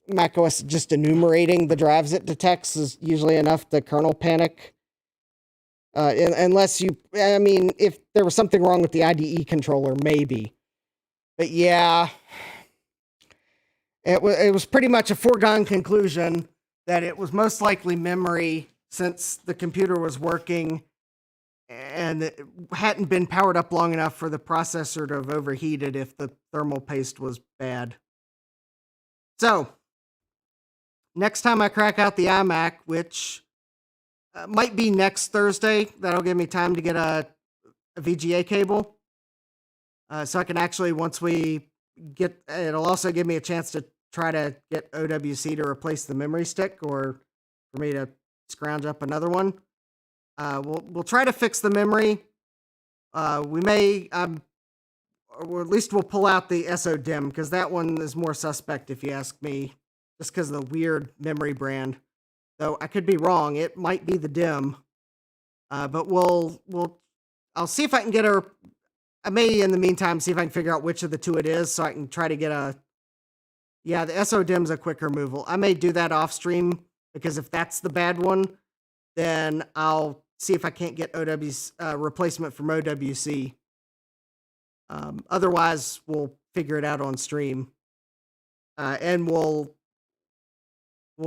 A: macOS just enumerating the drives it detects is usually enough to kernel panic. Unless you, I mean, if there was something wrong with the IDE controller, maybe. But yeah, it was pretty much a foregone conclusion that it was most likely memory, since the computer was working and it hadn't been powered up long enough for the processor to have overheated if the thermal paste was bad. So, next time I crack out the iMac, which might be next Thursday, that'll give me time to get a VGA cable. So I can actually, once we get, it'll also give me a chance to try to get OWC to replace the memory stick, or for me to scrounge up another one. We'll try to fix the memory. We may, or at least we'll pull out the SODIMM, because that one is more suspect if you ask me, just because of the weird memory brand. Though I could be wrong, it might be the DIMM. But I'll see if I can get I may, in the meantime, see if I can figure out which of the two it is, so I can try to get yeah, the SODIMM's a quick removal. I may do that off stream, because if that's the bad one, then I'll see if I can't get replacement from OWC. Otherwise, we'll figure it out on stream. And we'll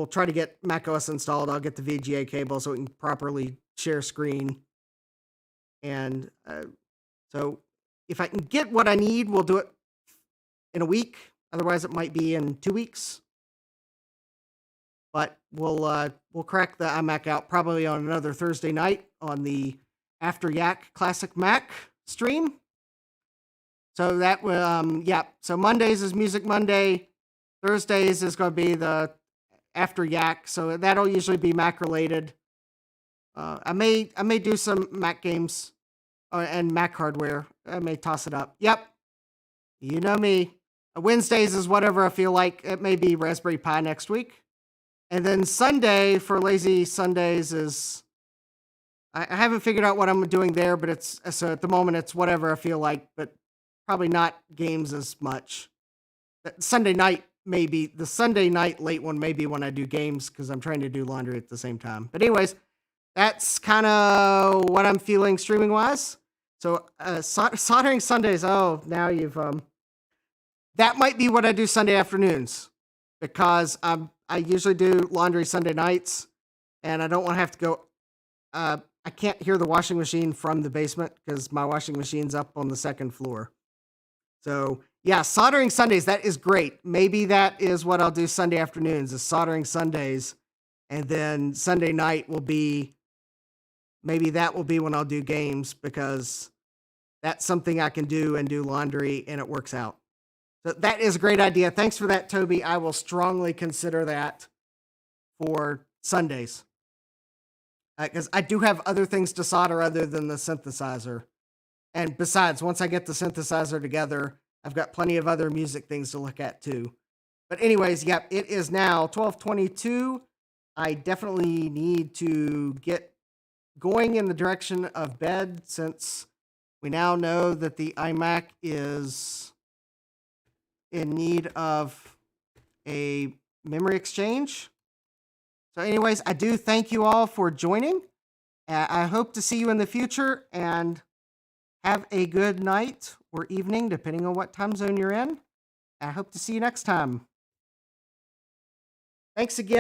A: try to get macOS installed. I'll get the VGA cable so we can properly share screen. And so if I can get what I need, we'll do it in a week. Otherwise, it might be in 2 weeks. But we'll crack the iMac out probably on another Thursday night on the After Yak Classic Mac stream. So that will, yeah. So Mondays is Music Monday. Thursdays is going to be the After Yak. So that'll usually be Mac related. I may do some Mac games and Mac hardware. I may toss it up. Yep. You know me. Wednesdays is whatever I feel like. It may be Raspberry Pi next week. And then Sunday for Lazy Sundays is, I haven't figured out what I'm doing there, but so at the moment it's whatever I feel like, but probably not games as much. Sunday night, maybe the Sunday night late one, maybe when I do games because I'm trying to do laundry at the same time. But anyways, that's kind of what I'm feeling streaming wise. So soldering Sundays. Oh, now you've that might be what I do Sunday afternoons because I usually do laundry Sunday nights, and I don't want to have to go. I can't hear the washing machine from the basement because my washing machine's up on the second floor. So yeah, soldering Sundays, that is great. Maybe that is what I'll do Sunday afternoons, is soldering Sundays, and then Sunday night will be, maybe that will be when I'll do games because that's something I can do and do laundry and it works out. So that is a great idea. Thanks for that, Toby. I will strongly consider that for Sundays. Because I do have other things to solder other than the synthesizer. And besides, once I get the synthesizer together, I've got plenty of other music things to look at too. But anyways, yep, it is now 12:22. I definitely need to get going in the direction of bed since we now know that the iMac is in need of a memory exchange. So anyways, I do thank you all for joining. I hope to see you in the future and have a good night or evening, depending on what time zone you're in. I hope to see you next time. Thanks again.